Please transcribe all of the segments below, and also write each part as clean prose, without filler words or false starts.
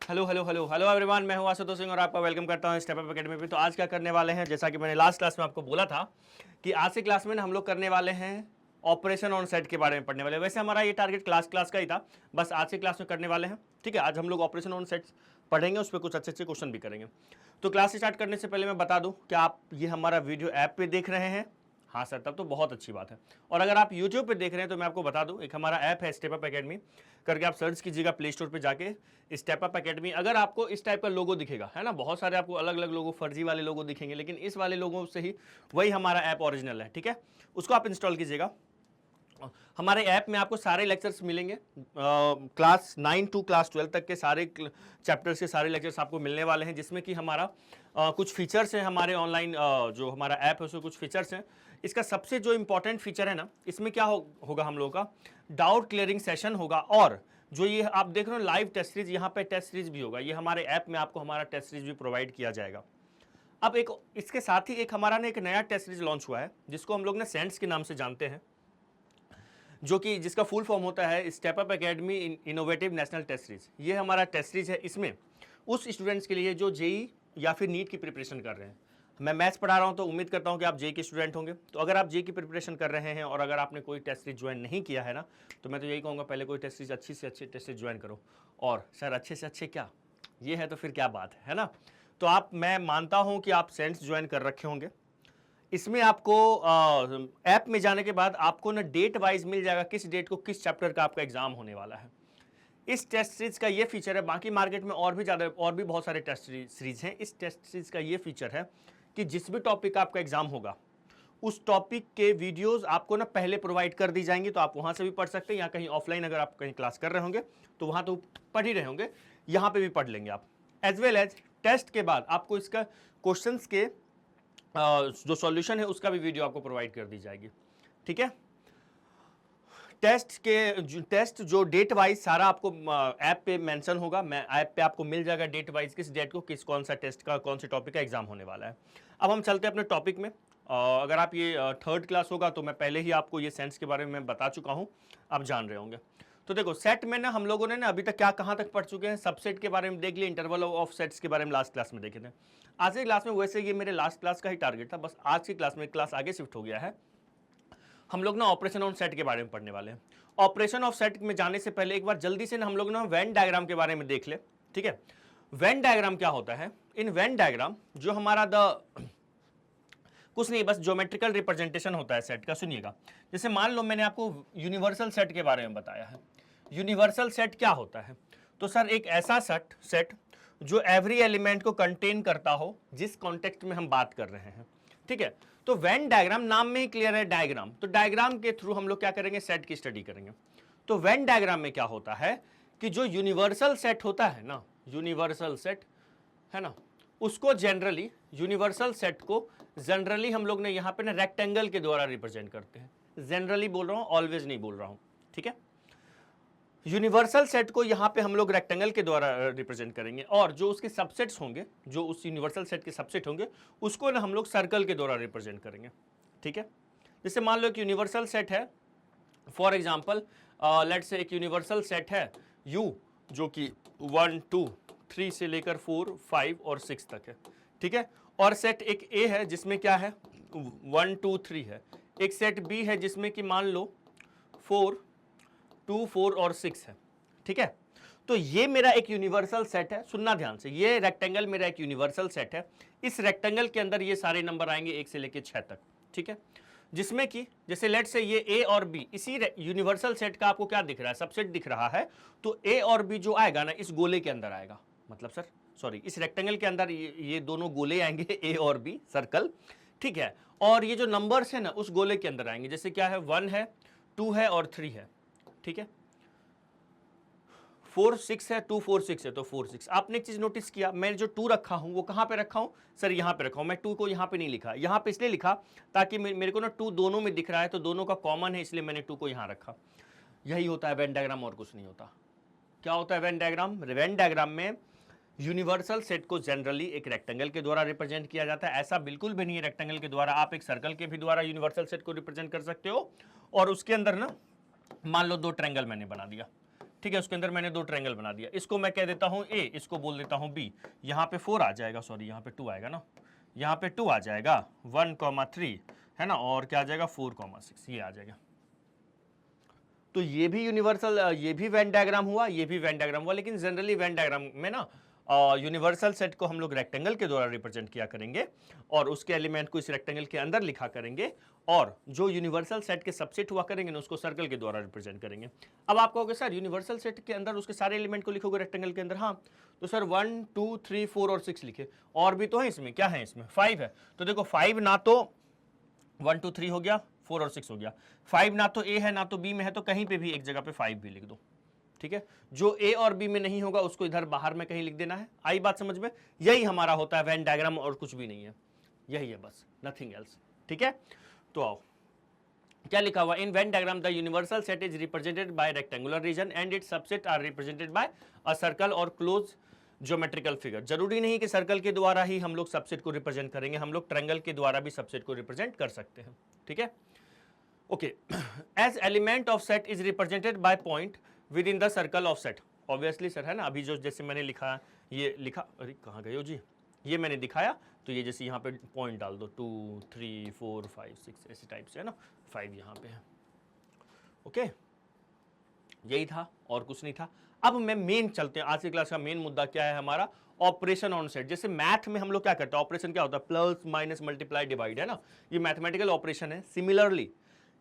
Hello hello hello hello everyone, मैं हूं आशुतोष सिंह और आपका वेलकम करता हूं स्टेप अप एकेडमी पे। तो आज क्या करने वाले हैं, जैसा कि मैंने लास्ट क्लास में आपको बोला था कि आज से क्लास में हम लोग करने वाले हैं ऑपरेशन ऑन सेट के बारे में पढ़ने वाले। वैसे हमारा ये टारगेट क्लास का ही था, बस आज से क्लास में करने वाले हैं। ठीक है, आज हम लोग ऑपरेशन ऑन सेट पढ़ेंगे, उस पर कुछ अच्छे अच्छे क्वेश्चन भी करेंगे। तो क्लास स्टार्ट करने से पहले मैं बता दूं कि आप ये हमारा वीडियो ऐप पे देख रहे हैं। हाँ सर, तब तो बहुत अच्छी बात है। और अगर आप YouTube पे देख रहे हैं तो मैं आपको बता दूं, एक हमारा ऐप है स्टेप अप एकेडमी करके, आप सर्च कीजिएगा प्ले स्टोर पे जाके स्टेप अप एकेडमी। अगर आपको इस टाइप का लोगो दिखेगा, है ना, बहुत सारे आपको अलग अलग लोगो, फर्जी वाले लोगो दिखेंगे, लेकिन इस वाले लोगों से ही वही हमारा ऐप ओरिजिनल है। ठीक है, उसको आप इंस्टॉल कीजिएगा। हमारे ऐप में आपको सारे लेक्चर्स मिलेंगे, क्लास 9 टू क्लास 12 तक के सारे चैप्टर्स के सारे लेक्चर्स आपको मिलने वाले हैं, जिसमें कि हमारा कुछ फीचर्स हैं हमारे ऑनलाइन जो हमारा ऐप है उसमें कुछ फीचर्स हैं। इसका सबसे जो इंपॉर्टेंट फीचर है ना, इसमें क्या होगा हम लोगों का डाउट क्लियरिंग सेशन होगा। और जो ये आप देख रहे हो लाइव टेस्ट सीरीज, यहाँ पे टेस्ट सीरीज भी होगा। ये हमारे ऐप में आपको हमारा टेस्ट सीरीज भी प्रोवाइड किया जाएगा। अब एक इसके साथ ही एक हमारा ना एक नया टेस्ट सीरीज लॉन्च हुआ है, जिसको हम लोग ने सेंट्स के नाम से जानते हैं, जो कि जिसका फुल फॉर्म होता है step up academy innovative national test series. ये हमारा टेस्ट सीरीज है। इसमें उस स्टूडेंट्स के लिए जो जेई या फिर नीट की प्रिपरेशन कर रहे हैं। मैं मैथ्स पढ़ा रहा हूं तो उम्मीद करता हूं कि आप जेई के स्टूडेंट होंगे। तो अगर आप जेई की प्रिपरेशन कर रहे हैं और अगर आपने कोई टेस्ट सीरीज ज्वाइन नहीं किया है ना, तो मैं तो यही कहूँगा पहले कोई टेस्ट सीरीज अच्छी से अच्छी टेस्ट सीरीज ज्वाइन करो। और सर अच्छे से अच्छे क्या, ये है तो फिर क्या बात है ना। तो आप, मैं मानता हूँ कि आप सेंट्स ज्वाइन कर रखे होंगे। इसमें आपको ऐप में जाने के बाद आपको ना डेट वाइज मिल जाएगा किस डेट को किस चैप्टर का आपका एग्जाम होने वाला है। इस टेस्ट सीरीज का ये फीचर है, बाकी मार्केट में और भी बहुत सारे टेस्ट सीरीज हैं। इस टेस्ट सीरीज का ये फीचर है कि जिस भी टॉपिक का आपका एग्जाम होगा उस टॉपिक के वीडियोस आपको ना पहले प्रोवाइड कर दी जाएंगी, तो आप वहां से भी पढ़ सकते हैं, या कहीं ऑफलाइन अगर आप कहीं क्लास कर रहे होंगे तो वहां तो पढ़ ही रहे होंगे, यहाँ पे भी पढ़ लेंगे आप। एज वेल एज टेस्ट के बाद आपको इसका क्वेश्चंस के जो सॉल्यूशन है उसका भी वीडियो आपको प्रोवाइड कर दी जाएगी। ठीक है, टेस्ट जो डेट वाइज सारा आपको ऐप पे मेंशन होगा। मैं ऐप पे आपको मिल जाएगा डेट वाइज किस डेट को किस कौन सा टेस्ट का कौन से टॉपिक का एग्जाम होने वाला है। अब हम चलते हैं अपने टॉपिक में। अगर आप ये थर्ड क्लास होगा तो मैं पहले ही आपको ये सेंस के बारे में बता चुका हूँ, आप जान रहे होंगे। तो देखो सेट में ना हम लोगों ने ना अभी तक क्या कहाँ तक पढ़ चुके हैं, सबसेट के बारे में देख लिया, इंटरवल ऑफ सेट्स के बारे में लास्ट क्लास में देखे थे। आज की क्लास में, वैसे ये मेरे लास्ट क्लास का ही टारगेट था, बस आज की क्लास में क्लास आगे शिफ्ट हो गया है। हम लोग ना ऑपरेशन ऑन सेट के बारे में पढ़ने वाले हैं। ऑपरेशन ऑफ सेट में जाने से पहले एक बार जल्दी से ना हम लोग ना वेन डायग्राम के बारे में देख ले। ठीक है, वेन डायग्राम क्या होता है। इन वेन डायग्राम जो हमारा कुछ नहीं, बस ज्योमेट्रिकल रिप्रेजेंटेशन होता है सेट का। सुनिएगा, जैसे मान लो मैंने आपको यूनिवर्सल सेट के बारे में बताया है। यूनिवर्सल सेट क्या होता है, तो सर एक ऐसा सेट जो एवरी एलिमेंट को कंटेन करता हो जिस कॉन्टेक्स्ट में हम बात कर रहे हैं। ठीक है, तो वेन डायग्राम नाम में ही क्लियर है, डायग्राम। तो डायग्राम के थ्रू हम लोग क्या करेंगे, सेट की स्टडी करेंगे। तो वेन डायग्राम में क्या होता है कि जो यूनिवर्सल सेट होता है ना, यूनिवर्सल सेट है ना, उसको जनरली यूनिवर्सल सेट को जनरली हम लोग ने यहाँ पे ना रेक्टेंगल के द्वारा रिप्रेजेंट करते हैं। जनरली बोल रहा हूँ, ऑलवेज नहीं बोल रहा हूँ। ठीक है, यूनिवर्सल सेट को यहाँ पे हम लोग रेक्टेंगल के द्वारा रिप्रेजेंट करेंगे, और जो उसके सबसेट्स होंगे, जो उस यूनिवर्सल सेट के सबसेट होंगे, उसको ना हम लोग सर्कल के द्वारा रिप्रेजेंट करेंगे। ठीक है, जैसे मान लो एक यूनिवर्सल सेट है, फॉर एग्जांपल लेट्स से एक यूनिवर्सल सेट है U, जो कि 1 2 3 से लेकर 4 5 और 6 तक है। ठीक है, और सेट एक A है जिसमें क्या है 1 2 3 है। एक सेट B है जिसमें कि मान लो 4 2 4 और 6 है। ठीक है, तो ये मेरा एक यूनिवर्सल सेट है। सुनना ध्यान से, ये रेक्टेंगल मेरा एक यूनिवर्सल सेट है। इस रेक्टेंगल के अंदर ये सारे नंबर आएंगे 1 से लेकर 6 तक। ठीक है, जिसमें कि जैसे लेट से ये A और B, इसी यूनिवर्सल सेट का आपको क्या दिख रहा है, सबसेट दिख रहा है। तो A और B जो आएगा ना, इस गोले के अंदर आएगा, मतलब सर सॉरी, इस रेक्टेंगल के अंदर ये दोनों गोले आएंगे, A और B सर्कल। ठीक है, और ये जो नंबर्स है ना उस गोले के अंदर आएंगे, जैसे क्या है 1 है 2 है और 3 है। ठीक है, 4 6 है, 2 4 6 है, तो 4 6। आपने एक चीज नोटिस किया, मैं जो 2 रखा हूं वो कहां पे रखा हूं, सर यहां पे रखा हूं। मैं 2 को यहां पे नहीं लिखा, यहां पे इसलिए लिखा ताकि मेरे को ना 2 दोनों में दिख रहा है, तो दोनों का कॉमन है, इसलिए मैंने 2 को यहां रखा। यही होता है वेन डायग्राम, और कुछ नहीं होता। क्या होता है वेन डायग्राम, वेन डायग्राम में यूनिवर्सल सेट को जनरली एक रेक्टेंगल के द्वारा रिप्रेजेंट किया जाता है। ऐसा बिल्कुल भी नहीं है रेक्टेंगल के द्वारा, आप एक सर्कल के भी द्वारा यूनिवर्सल सेट को रिप्रेजेंट कर सकते हो। और उसके अंदर ना मान लो 2 ट्रायंगल मैंने बना दिया। ठीक है, उसके अंदर मैंने 2 ट्रायंगल बना दिया, इसको मैं कह देता हूं A, इसको बोल देता हूं B। यहाँ पे 4 आ जाएगा, सॉरी यहाँ पे 2 आएगा ना, यहाँ पे 2 आ जाएगा, 1,3 है ना, और क्या आ जाएगा 4,6 ये आ जाएगा। तो ये भी यूनिवर्सल, ये भी वेन डायग्राम हुआ, ये भी वेन डायग्राम हुआ, लेकिन जनरली वेन डायग्राम में ना यूनिवर्सल सेट को हम लोग रेक्टेंगल के द्वारा रिप्रेजेंट किया करेंगे और उसके एलिमेंट को इस रेक्टेंगल के अंदर लिखा करेंगे, और जो यूनिवर्सल सेट के सबसेट हुआ करेंगे ना उसको सर्कल के द्वारा रिप्रेजेंट करेंगे। अब आप कहोगे सर यूनिवर्सल सेट के अंदर उसके सारे एलिमेंट को लिखोगे रेक्टेंगल के अंदर, हाँ तो सर 1 2 3 4 और 6 लिखे, और भी तो है इसमें, क्या है इसमें 5 है, तो देखो 5 ना तो 1 2 3 हो गया, 4 और 6 हो गया, 5 ना तो A है ना तो B में है, तो कहीं पे भी एक जगह पे 5 भी लिख दो, ठीक है। जो A और B में नहीं होगा उसको इधर बाहर में कहीं लिख देना है। आई बात समझ में? यही हमारा होता है वेन डायग्राम और कुछ भी नहीं है, यही है बस, नथिंग एल्स, ठीक है। तो आओ क्या लिखा हुआ, in Venn diagram the universal set is represented by rectangular region and its subset are represented by a circle or closed geometrical figure. जरूरी नहीं कि सर्कल के द्वारा ही हम लोग सबसेट को रिप्रेजेंट करेंगे, हम लोग ट्रायंगल के द्वारा भी सबसेट को रिप्रेजेंट कर सकते हैं, ठीक है। Okay, as element of set is represented by point within the circle of set, obviously sir है ना, अभी जो जैसे मैंने लिखा, ये लिखा, अरे कहाँ गए हो जी, ये मैंने दिखाया, तो ये जैसे यहाँ पे पॉइंट डाल दो 2 3 4 5 6 ऐसे टाइप से है ना, 5 यहाँ पे है, ओके यही था और कुछ नहीं था। अब मैं मेन चलते हैं, आज की क्लास का मेन मुद्दा क्या है हमारा, ऑपरेशन ऑन सेट। जैसे मैथ में हम लोग क्या करते हैं, ऑपरेशन क्या होता है, प्लस माइनस मल्टीप्लाई डिवाइड है ना, ये मैथमेटिकल ऑपरेशन है। सिमिलरली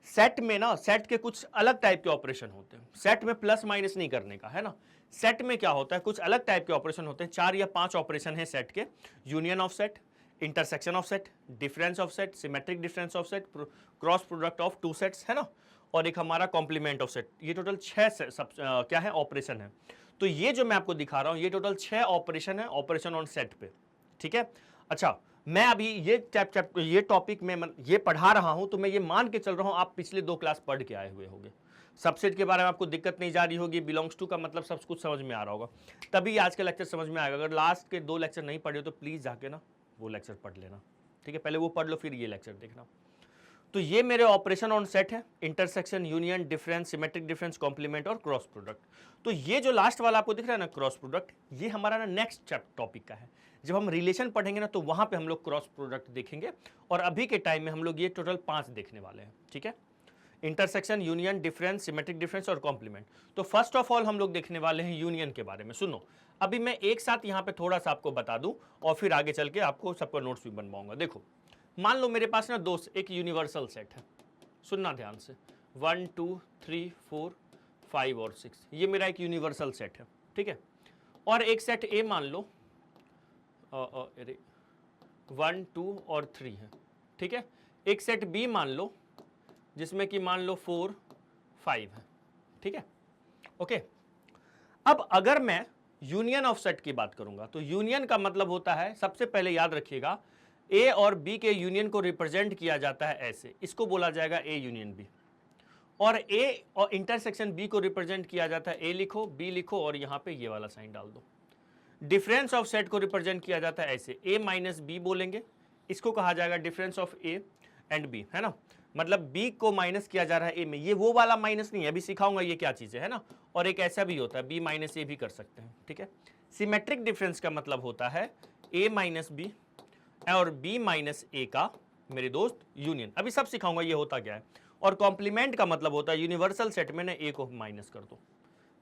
सेट में ना, सेट के कुछ अलग टाइप के ऑपरेशन होते हैं, सेट में प्लस माइनस नहीं करने का है ना, सेट में क्या होता है, कुछ अलग टाइप के ऑपरेशन होते हैं, 4 या 5 ऑपरेशन है सेट के, union of set, intersection of set, difference of set, symmetric difference of set, cross product of 2 sets है ना, और एक हमारा कॉम्प्लीमेंट ऑफ सेट। ये टोटल 6 क्या है ऑपरेशन है। तो ये जो मैं आपको दिखा रहा हूं ये टोटल 6 ऑपरेशन है, ऑपरेशन ऑन सेट पे, ठीक है। अच्छा, मैं अभी ये टॉपिक में ये पढ़ा रहा हूं, तो मैं ये मान के चल रहा हूं आप पिछले 2 क्लास पढ़ के आए हुए होंगे, सबसेट के बारे में आपको दिक्कत नहीं जा रही होगी, बिलोंग्स टू का मतलब सब कुछ समझ में आ रहा होगा, तभी आज का लेक्चर समझ में आएगा। अगर लास्ट के 2 लेक्चर नहीं पढ़े हो तो प्लीज जाके ना वो लेक्चर पढ़ लेना, ठीक है, पहले वो पढ़ लो फिर ये लेक्चर देखना। तो ये मेरे ऑपरेशन ऑन सेट है, intersection, union, difference, symmetric difference, complement और क्रॉस प्रोडक्ट। तो ये जो लास्ट वाला आपको दिख रहा है ना क्रॉस प्रोडक्ट, ये हमारा ना नेक्स्ट टॉपिक का है। जब हम रिलेशन पढ़ेंगे ना तो वहां पे हम लोग क्रॉस प्रोडक्ट देखेंगे, और अभी के टाइम में हम लोग ये टोटल 5 देखने वाले हैं, ठीक है, intersection, union, difference, symmetric difference और कॉम्प्लीमेंट। तो फर्स्ट ऑफ ऑल हम लोग देखने वाले हैं यूनियन के बारे में। सुनो, अभी मैं एक साथ यहाँ पे थोड़ा सा आपको बता दूं और फिर आगे चल के आपको सबका नोट्स भी बनवाऊंगा। देखो, मान लो मेरे पास ना एक यूनिवर्सल सेट है, सुनना ध्यान से, 1 2 3 4 5 और 6, ये मेरा एक यूनिवर्सल सेट है, ठीक है। और एक सेट ए मान लो 1 2 और 3 है, ठीक है। एक सेट बी मान लो जिसमें कि मान लो 4 5 है, ठीक है, ओके। अब अगर मैं यूनियन ऑफ सेट की बात करूंगा तो यूनियन का मतलब होता है, सबसे पहले याद रखिएगा, ए और बी के यूनियन को रिप्रेजेंट किया जाता है ऐसे, इसको बोला जाएगा ए यूनियन बी, और ए और इंटरसेक्शन बी को रिप्रेजेंट किया जाता है, ए लिखो बी लिखो और यहां पे ये वाला साइन डाल दो। डिफरेंस ऑफ सेट को रिप्रेजेंट किया जाता है ऐसे, ए माइनस बी बोलेंगे, इसको कहा जाएगा difference of A and B, है ना, मतलब बी को माइनस किया जा रहा है ए में, ये वो वाला माइनस नहीं है, अभी सिखाऊंगा ये क्या चीज है ना। और एक ऐसा भी होता है बी माइनस ए भी कर सकते हैं, ठीक है। सिमेट्रिक डिफरेंस का मतलब होता है ए माइनस बी और बी माइनस ए का मेरे दोस्त यूनियन, अभी सब सिखाऊंगा ये होता क्या है। और कॉम्प्लीमेंट का मतलब होता है यूनिवर्सल सेट में ना ए को माइनस कर दो।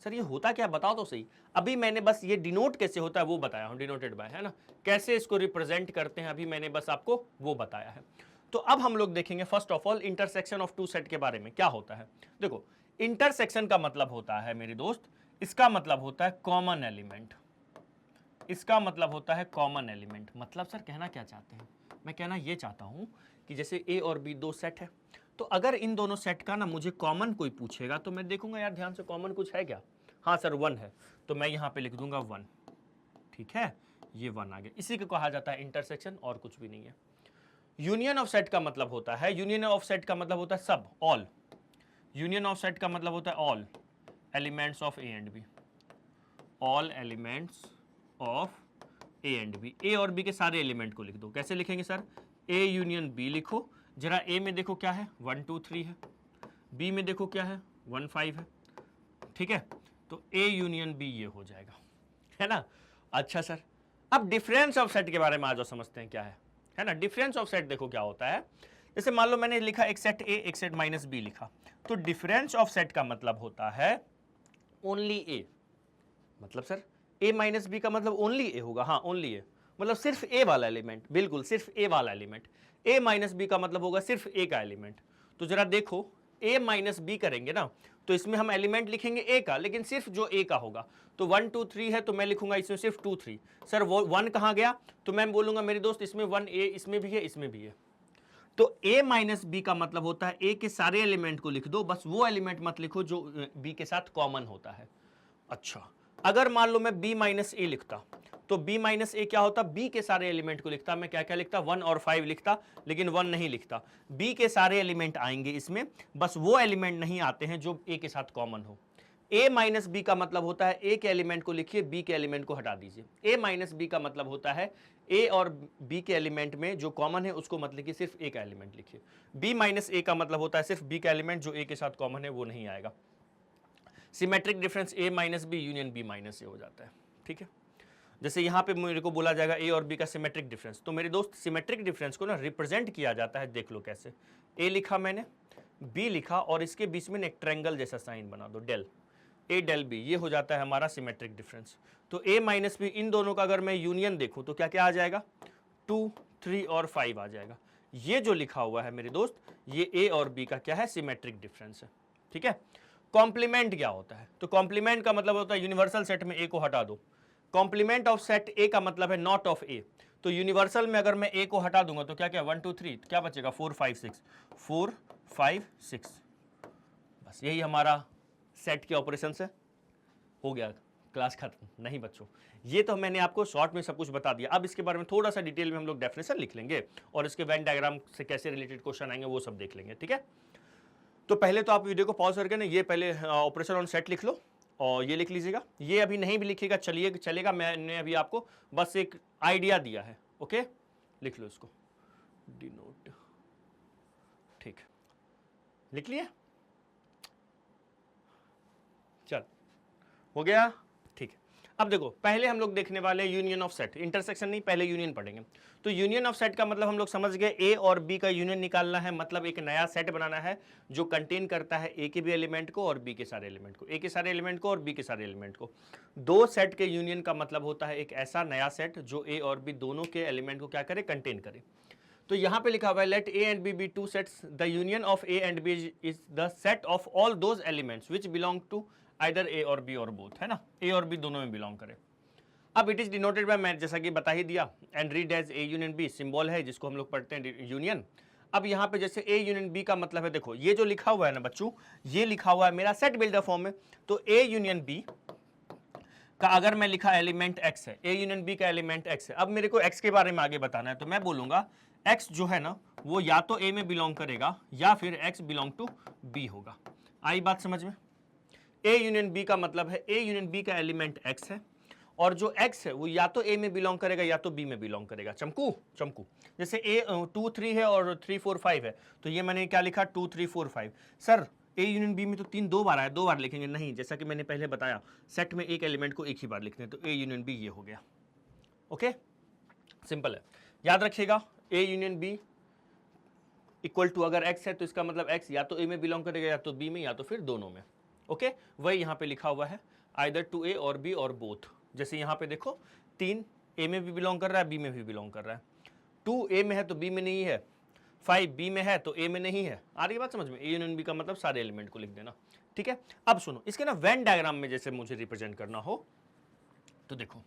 सर ये होता क्या, बताओ तो सही। अभी मैंने बस ये डिनोट कैसे होता है वो बताया हूं, डिनोटेड बाय, है ना, कैसे इसको रिप्रेजेंट करते हैं अभी मैंने बस आपको वो बताया है। तो अब हम लोग देखेंगे first of all intersection of 2 set के बारे में क्या होता है। देखो, इंटरसेक्शन का मतलब होता है मेरे दोस्त, इसका मतलब होता है कॉमन एलिमेंट, इसका मतलब होता है कॉमन एलिमेंट। मतलब सर कहना क्या चाहते हैं, मैं कहना ये चाहता हूं कि जैसे ए और बी 2 सेट है, तो अगर इन दोनों सेट का ना मुझे कॉमन कोई पूछेगा तो मैं देखूंगा यार ध्यान से कॉमन कुछ है क्या, हाँ सर 1 है, तो मैं यहां पे लिख दूंगा 1, ठीक है, ये 1 आ गया, इसी को कहा जाता है इंटरसेक्शन और कुछ भी नहीं है। यूनियन ऑफ सेट का मतलब होता है, यूनियन ऑफ सेट का मतलब होता है सब, ऑल, यूनियन ऑफ सेट का मतलब होता है all elements of A and B, all elements of A and B, A और बी के सारे एलिमेंट को लिख दो। कैसे लिखेंगे सर, ए यूनियन बी लिखो, जरा ए में देखो क्या है 1 2 3 है, बी में देखो क्या है 1 5 है, ठीक है। तो ए यूनियन बी ये हो जाएगा, है ना। अच्छा सर, अब डिफरेंस ऑफ सेट के बारे में आ जाओ, समझते हैं क्या है ना। डिफरेंस ऑफ सेट देखो क्या होता है। जैसे मान लो मैंने लिखा एक सेट ए एक सेट माइनस बी लिखा, तो डिफरेंस ऑफ सेट का मतलब होता है ओनली ए। मतलब सर ए माइनस बी का मतलब ओनली ए होगा, हाँ ओनली ए, मतलब सिर्फ ए वाला एलिमेंट, बिल्कुल सिर्फ ए वाला एलिमेंट। ए माइनस बी का मतलब होगा सिर्फ ए का एलिमेंट। तो जरा देखो ए माइनस बी करेंगे ना, तो इसमें हम एलिमेंट लिखेंगे ए का, लेकिन सिर्फ जो ए का होगा। तो 1 2 3 है तो मैं लिखूंगा इसमें सिर्फ 2 3। सर वो 1 कहाँ गया, तो मैं बोलूंगा मेरे दोस्त इसमें 1 ए इसमें भी है इसमें भी है। तो a माइनस बी का मतलब होता है a के सारे एलिमेंट को लिख दो, बस वो एलिमेंट मत लिखो जो b के साथ कॉमन होता है। अच्छा, अगर मान लो मैं b माइनस ए लिखता, तो b माइनस ए क्या होता, b के सारे एलिमेंट को लिखता। मैं क्या क्या लिखता, 1 और 5 लिखता, लेकिन 1 नहीं लिखता। b के सारे एलिमेंट आएंगे इसमें, बस वो एलिमेंट नहीं आते हैं जो a के साथ कॉमन हो। a माइनस बी का मतलब होता है a के एलिमेंट को लिखिए, b के एलिमेंट को हटा दीजिए। a माइनस बी का मतलब होता है a और b के एलिमेंट में जो कॉमन है उसको मत लिखिए, सिर्फ a का एलिमेंट लिखिए। b माइनस a का मतलब होता है सिर्फ b का एलिमेंट जो a के साथ कॉमन है वो नहीं आएगा। Symmetric difference a minus B union b minus A हो जाता है, ठीक है। जैसे यहाँ पे मेरे को बोला जाएगा a और b का सिमेट्रिक डिफरेंस, तो मेरे दोस्त सिमेट्रिक डिफरेंस को ना रिप्रेजेंट किया जाता है, देख लो कैसे। a लिखा मैंने, b लिखा, और इसके बीच में एक ट्रायंगल जैसा साइन बना दो, डेल ए डेल बी, ये हो जाता है हमारा सिमेट्रिक डिफरेंस। तो a माइनस बी इन दोनों का अगर मैं यूनियन देखूं तो क्या क्या आ जाएगा, 2 3 और 5 आ जाएगा। ये जो लिखा हुआ है मेरे दोस्त, ये a और b का क्या है, सिमेट्रिक डिफरेंस है, ठीक है। कॉम्प्लीमेंट क्या होता है, तो कॉम्प्लीमेंट का मतलब होता है यूनिवर्सल सेट में a को हटा दो। कॉम्प्लीमेंट ऑफ सेट a का मतलब है नॉट ऑफ a। तो यूनिवर्सल में अगर मैं a को हटा दूंगा तो क्या क्या 1 2 3 क्या बचेगा, 4 5 6, 4 5 6, बस यही हमारा सेट के ऑपरेशन से हो गया, क्लास खत्म। नहीं बच्चों, ये तो मैंने आपको शॉर्ट में सब कुछ बता दिया। अब इसके बारे में थोड़ा सा डिटेल में हम लोग डेफिनेशन लिख लेंगे और इसके वेन डायग्राम से कैसे रिलेटेड क्वेश्चन आएंगे वो सब देख लेंगे, ठीक है। तो पहले तो आप वीडियो को पॉज करके ना ये पहले ऑपरेशन ऑन सेट लिख लो और ये लिख लीजिएगा। ये अभी नहीं भी लिखिएगा चलेगा, मैंने अभी आपको बस एक आइडिया दिया है, ओके। लिख लो इसको, डिनोट, ठीक, लिख लिया, चल हो गया, ठीक है। अब देखो पहले हम लोग देखने वाले यूनियन ऑफ सेट, इंटरसेक्शन नहीं, पहले यूनियन पढ़ेंगे। तो यूनियन ऑफ सेट का मतलब हम लोग समझ गए, ए और बी का यूनियन निकालना है, मतलब एक नया सेट बनाना है जो कंटेन करता है ए के भी एलिमेंट को और बी के सारे एलिमेंट को, ए के सारे एलिमेंट को और बी के सारे एलिमेंट को। दो सेट के यूनियन का मतलब होता है एक ऐसा नया सेट जो ए और बी दोनों के एलिमेंट को क्या करे, कंटेन करे। तो यहां पे लिखा हुआ है let A and B be two sets, the union of A and B is the set of all those elements which belong to either A और बी और बोथ, है ना, ए और बी दोनों में बिलोंग करे। अब इट इज डिनोटेड बाय, मैं जैसा कि बता ही दिया, and read as A union B, symbol है जिसको हम लोग पढ़ते हैं यूनियन। अब यहाँ पे जैसे ए यूनियन बी का मतलब है, देखो ये जो लिखा हुआ है ना बच्चों, ये लिखा हुआ है मेरा सेट बिल्डर फॉर्म में। तो ए यूनियन बी का अगर मैं लिखा एलिमेंट एक्स है, ए यूनियन बी का एलिमेंट एक्स है। अब मेरे को एक्स के बारे में आगे बताना है, तो मैं बोलूंगा एक्स जो है ना वो या तो ए में बिलोंग करेगा या फिर एक्स बिलोंग टू बी होगा। आई बात समझ में। ए यूनियन बी का मतलब है ए यूनियन बी का एलिमेंट एक्स है और जो एक्स है वो या तो ए में बिलोंग करेगा या तो बी में बिलोंग करेगा। चमकू चमकू, जैसे ए 2 3 है और 3 4 5 है, तो ये मैंने क्या लिखा 2 3 4 5। सर ए यूनियन बी में तो 3 दो बार आया, 2 बार लिखेंगे नहीं, जैसा कि मैंने पहले बताया सेट में एक एलिमेंट को एक ही बार लिखते हैं, तो ए यूनियन बी ये हो गया, ओके सिंपल है। याद रखिएगा A union B equal to, अगर एक्स है तो इसका मतलब एक्स या तो ए में बिलोंग करेगा या तो बी में या तो फिर दोनों में, ओके। वही यहाँ पे लिखा हुआ है आइदर टू ए और बी और बोथ। जैसे यहाँ पे देखो 3 ए में भी बिलोंग कर रहा है, बी में भी बिलोंग कर रहा है, 2 ए में है तो बी में नहीं है, 5 बी में है तो ए में नहीं है। आ रही बात समझ में, ए यूनियन बी का मतलब सारे एलिमेंट को लिख देना, ठीक है। अब सुनो इसके ना वेन डायग्राम में जैसे मुझे रिप्रेजेंट करना हो तो देखो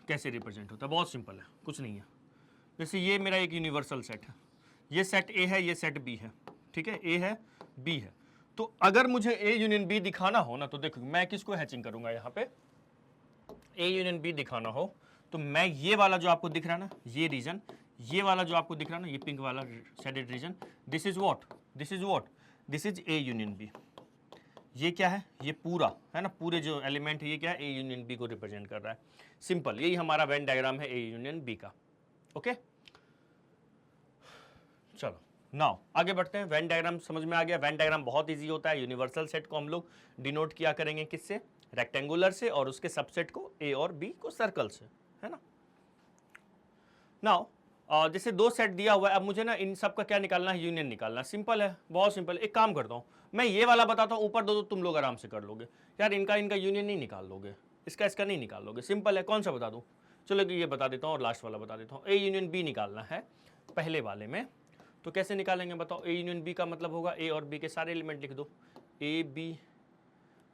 कैसे रिप्रेजेंट होता है, बहुत सिंपल है, कुछ नहीं है। जैसे ये मेरा एक यूनिवर्सल सेट है, ये सेट ए है, ये सेट बी है, ठीक है, ए है बी है। तो अगर मुझे ए यूनियन बी दिखाना हो ना, तो देखो मैं किसको हैचिंग करूंगा, यहाँ पे ए यूनियन बी दिखाना हो तो मैं ये वाला जो आपको दिख रहा है ना, ये रीजन, ये वाला जो आपको दिख रहा है ना, ये पिंक वाला shaded region, this is what, this is what, this is A union B. ये क्या है, ये पूरा है ना, पूरे जो एलिमेंट है ये क्या है, ए यूनियन बी को रिप्रेजेंट कर रहा है। सिंपल, यही हमारा वेन डायग्राम है ए यूनियन बी का, ओके। चलो नाउ आगे बढ़ते हैं। वेन डायग्राम समझ में आ गया। वेन डायग्राम बहुत इजी होता है। यूनिवर्सल सेट को हम लोग डिनोट किया करेंगे किससे? रेक्टेंगुलर से, और उसके सबसेट को ए और बी को सर्कल से, है ना। नाउ जैसे दो सेट दिया हुआ है, अब मुझे ना इन सब का क्या निकालना है? यूनियन निकालना। सिंपल है, बहुत सिंपल। एक काम करता हूँ, मैं ये वाला बताता हूँ, ऊपर दो तुम लोग आराम से कर लोगे। यार इनका यूनियन नहीं निकाल लोगे, इसका नहीं निकाल लोगे। सिंपल है। कौन सा बता दूँ? चलो ये बता देता हूँ और लास्ट वाला बता देता हूँ। ए यूनियन बी निकालना है पहले वाले में, तो कैसे निकालेंगे बताओ? ए यूनियन बी का मतलब होगा ए और बी के सारे एलिमेंट लिख दो। ए बी,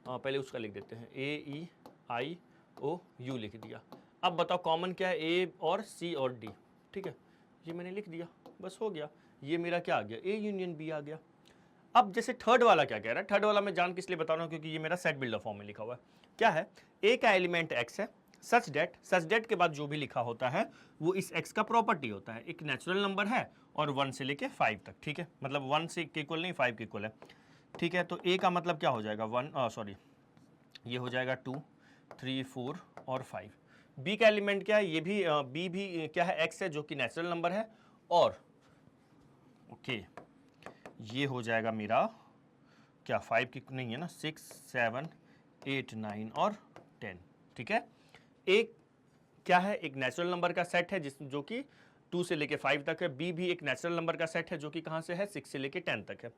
पहले उसका लिख देते हैं, ए ई आई ओ यू लिख दिया। अब बताओ कॉमन क्या है? ए और सी और डी। ठीक है, ये मैंने लिख दिया, बस हो गया। ये मेरा क्या आ गया? ए यूनियन बी आ गया। अब जैसे थर्ड वाला क्या कह रहा है? थर्ड वाला मैं जान किस लिए बता रहा हूँ? क्योंकि ये मेरा सेट बिल्डर फॉर्म में लिखा हुआ है। क्या है? ए का एलिमेंट एक्स है, सच डेट के बाद जो भी लिखा होता है वो इस एक्स का प्रॉपर्टी होता है। एक नेचुरल नंबर है और 1 से लेके 5 तक। ठीक है, मतलब 1 से इक्वल नहीं, 5 के इक्वल है। ठीक है, तो ए का मतलब क्या हो जाएगा? 1 सॉरी, ये हो जाएगा 2 3 4 और 5। बी का एलिमेंट क्या है? ये भी बी भी क्या है? एक्स है, जो कि नेचुरल नंबर है। और ओके, ये हो जाएगा मेरा क्या? 5 की नहीं है ना, 6 7 8 9 और 10। ठीक है, एक क्या है? एक नेचुरल नंबर का सेट है जो कि 2 से लेके 5 तक है। बी भी एक नेचुरल नंबर का सेट है जो कि कहाँ से है? 6 से लेके 10 तक है।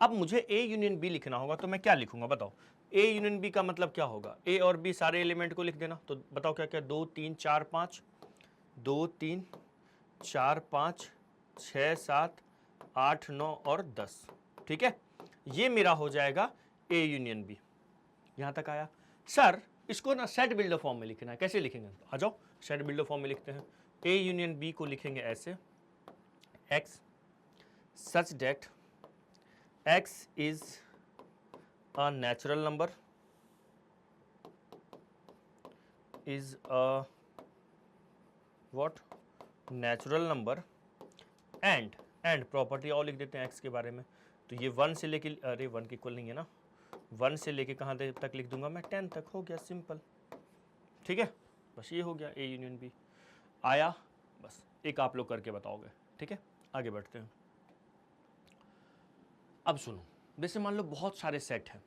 अब मुझे ए यूनियन बी लिखना होगा, तो मैं क्या लिखूंगा बताओ? ए यूनियन बी का मतलब क्या होगा? ए और बी सारे एलिमेंट को लिख देना। तो बताओ क्या क्या? 2 3 4 5, 2 3 4 5 6 7 8 9 और 10। ठीक है, ये मेरा हो जाएगा ए यूनियन बी। यहां तक आया? सर इसको ना सेट बिल्डर फॉर्म में लिखना है, कैसे लिखेंगे? आ जाओ सेट बिल्डर फॉर्म में लिखते हैं। ए यूनियन बी को लिखेंगे ऐसे, x such that x is a natural number, is a what? Natural number and property और लिख देते हैं एक्स के बारे में। तो ये 1 से लेके, अरे 1 के इक्वल नहीं है ना, 1 से लेके कहाँ तक लिख दूंगा मैं? 10 तक। हो गया सिंपल। ठीक है, बस ये हो गया ए यूनियन बी। आया? बस एक आप लोग करके बताओगे। ठीक है, आगे बढ़ते हैं। अब सुनो, जैसे मान लो बहुत सारे सेट हैं,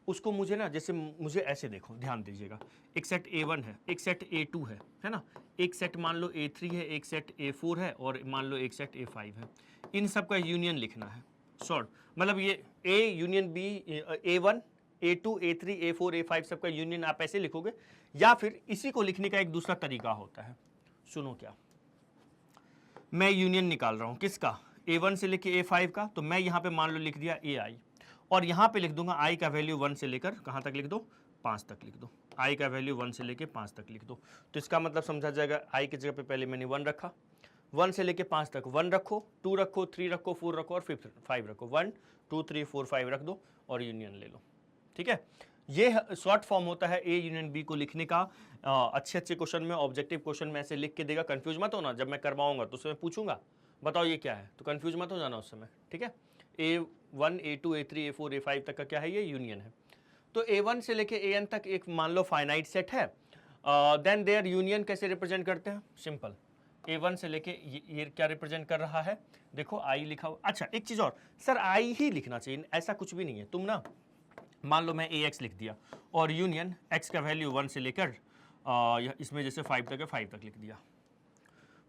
उसको मुझे ना, जैसे मुझे ऐसे देखो, ध्यान दीजिएगा। एक सेट A1 है, एक सेट A2 है ना, एक सेट मान लो A3 है, एक सेट A4 है, और मान लो एक सेट A5 है। इन सब का यूनियन लिखना है। शॉर्ट मतलब ये A union B, A1 A2 A3 A4 A5 सबका यूनियन आप ऐसे लिखोगे, या फिर इसी को लिखने का एक दूसरा तरीका होता है। सुनो क्या, मैं यूनियन निकाल रहा हूं किसका? A1 से लेके A5 का। तो मैं यहां पे मान लो लिख दिया AI, और यहां पे लिख दूंगा I का वैल्यू 1 से लेकर कहां तक लिख दो? 5 तक लिख दो। I का वैल्यू 1 से लेके 5 तक लिख दो। तो इसका मतलब समझा जाएगा, I की जगह पे पहले मैंने 1 रखा, 1 से लेके 5 तक 1 रखो, 2 रखो, 3 रखो, 4 रखो और 5 रखो। 1 2 3 4 5 रख दो और यूनियन ले लो। ठीक है, ये शॉर्ट फॉर्म होता है ए यूनियन बी को लिखने का। अच्छे क्वेश्चन में, ऑब्जेक्टिव क्वेश्चन में ऐसे लिख के देगा। कंफ्यूज मत होना, जब मैं करवाऊंगा तो उसमें पूछूंगा बताओ ये क्या है, तो कंफ्यूज मत हो जाना उस समय। ठीक है, A1 A2 A3 A4 A5 तक का क्या है? ये यूनियन है। तो A1 से लेके AN तक एक मान लो फाइनाइट सेट है। देन देयर यूनियन कैसे रिप्रेजेंट करते हैं? सिंपल, A1 से लेके ये क्या रिप्रेजेंट कर रहा है? देखो I लिखा हुआ। अच्छा एक चीज और, सर I ही लिखना चाहिए, ऐसा कुछ भी नहीं है। तुम ना मान लो मैं AX लिख दिया और यूनियन X का वैल्यू 1 से लेकर इसमें जैसे 5 तक है, 5 तक लिख दिया।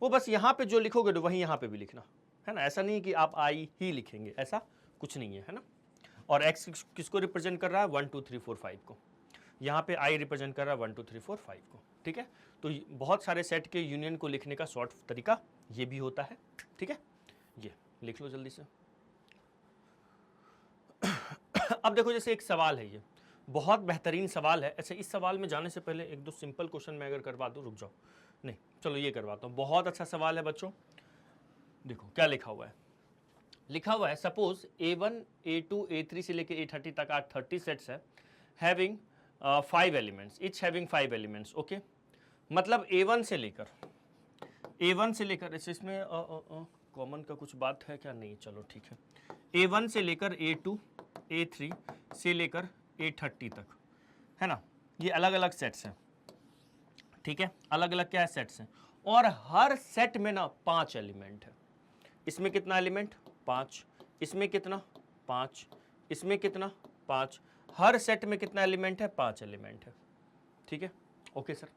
वो बस यहाँ पे जो लिखोगे तो वही यहाँ पे भी लिखना है ना। ऐसा नहीं कि आप I ही लिखेंगे, ऐसा कुछ नहीं है ना। और X किसको रिप्रेजेंट कर रहा है? 1 2 3 4 5 को। यहाँ पे I रिप्रेजेंट कर रहा है 1 2 3 4 5 को। ठीक है, तो बहुत सारे सेट के यूनियन को लिखने का शॉर्ट तरीका ये भी होता है। ठीक है, ये लिख लो जल्दी से। अब देखो, जैसे एक सवाल है, ये बहुत बेहतरीन सवाल है। अच्छा, इस सवाल में जाने से पहले एक दो सिंपल क्वेश्चन मैं अगर करवा दूं, रुक जाओ, नहीं चलो ये करवाता हूं। बहुत अच्छा सवाल है बच्चों। देखो क्या लिखा हुआ है, लिखा हुआ है सपोज A1 A2 A3 से लेके A30 तक 30 सेट्स है, having 5 elements, etch having 5 elements. Okay, मतलब A1 से लेकर इसमें कॉमन का कुछ बात है क्या? नहीं, चलो ठीक है। A1 से लेकर A2 A3 से लेकर A30 तक, है ना, ये अलग अलग सेट्स हैं। ठीक है, अलग अलग क्या है? सेट्स हैं। और हर सेट में ना 5 एलिमेंट है। इसमें कितना एलिमेंट? 5, इसमें कितना 5, इसमें कितना 5, हर सेट में कितना एलिमेंट है 5 एलिमेंट है। ठीक है, ओके सर,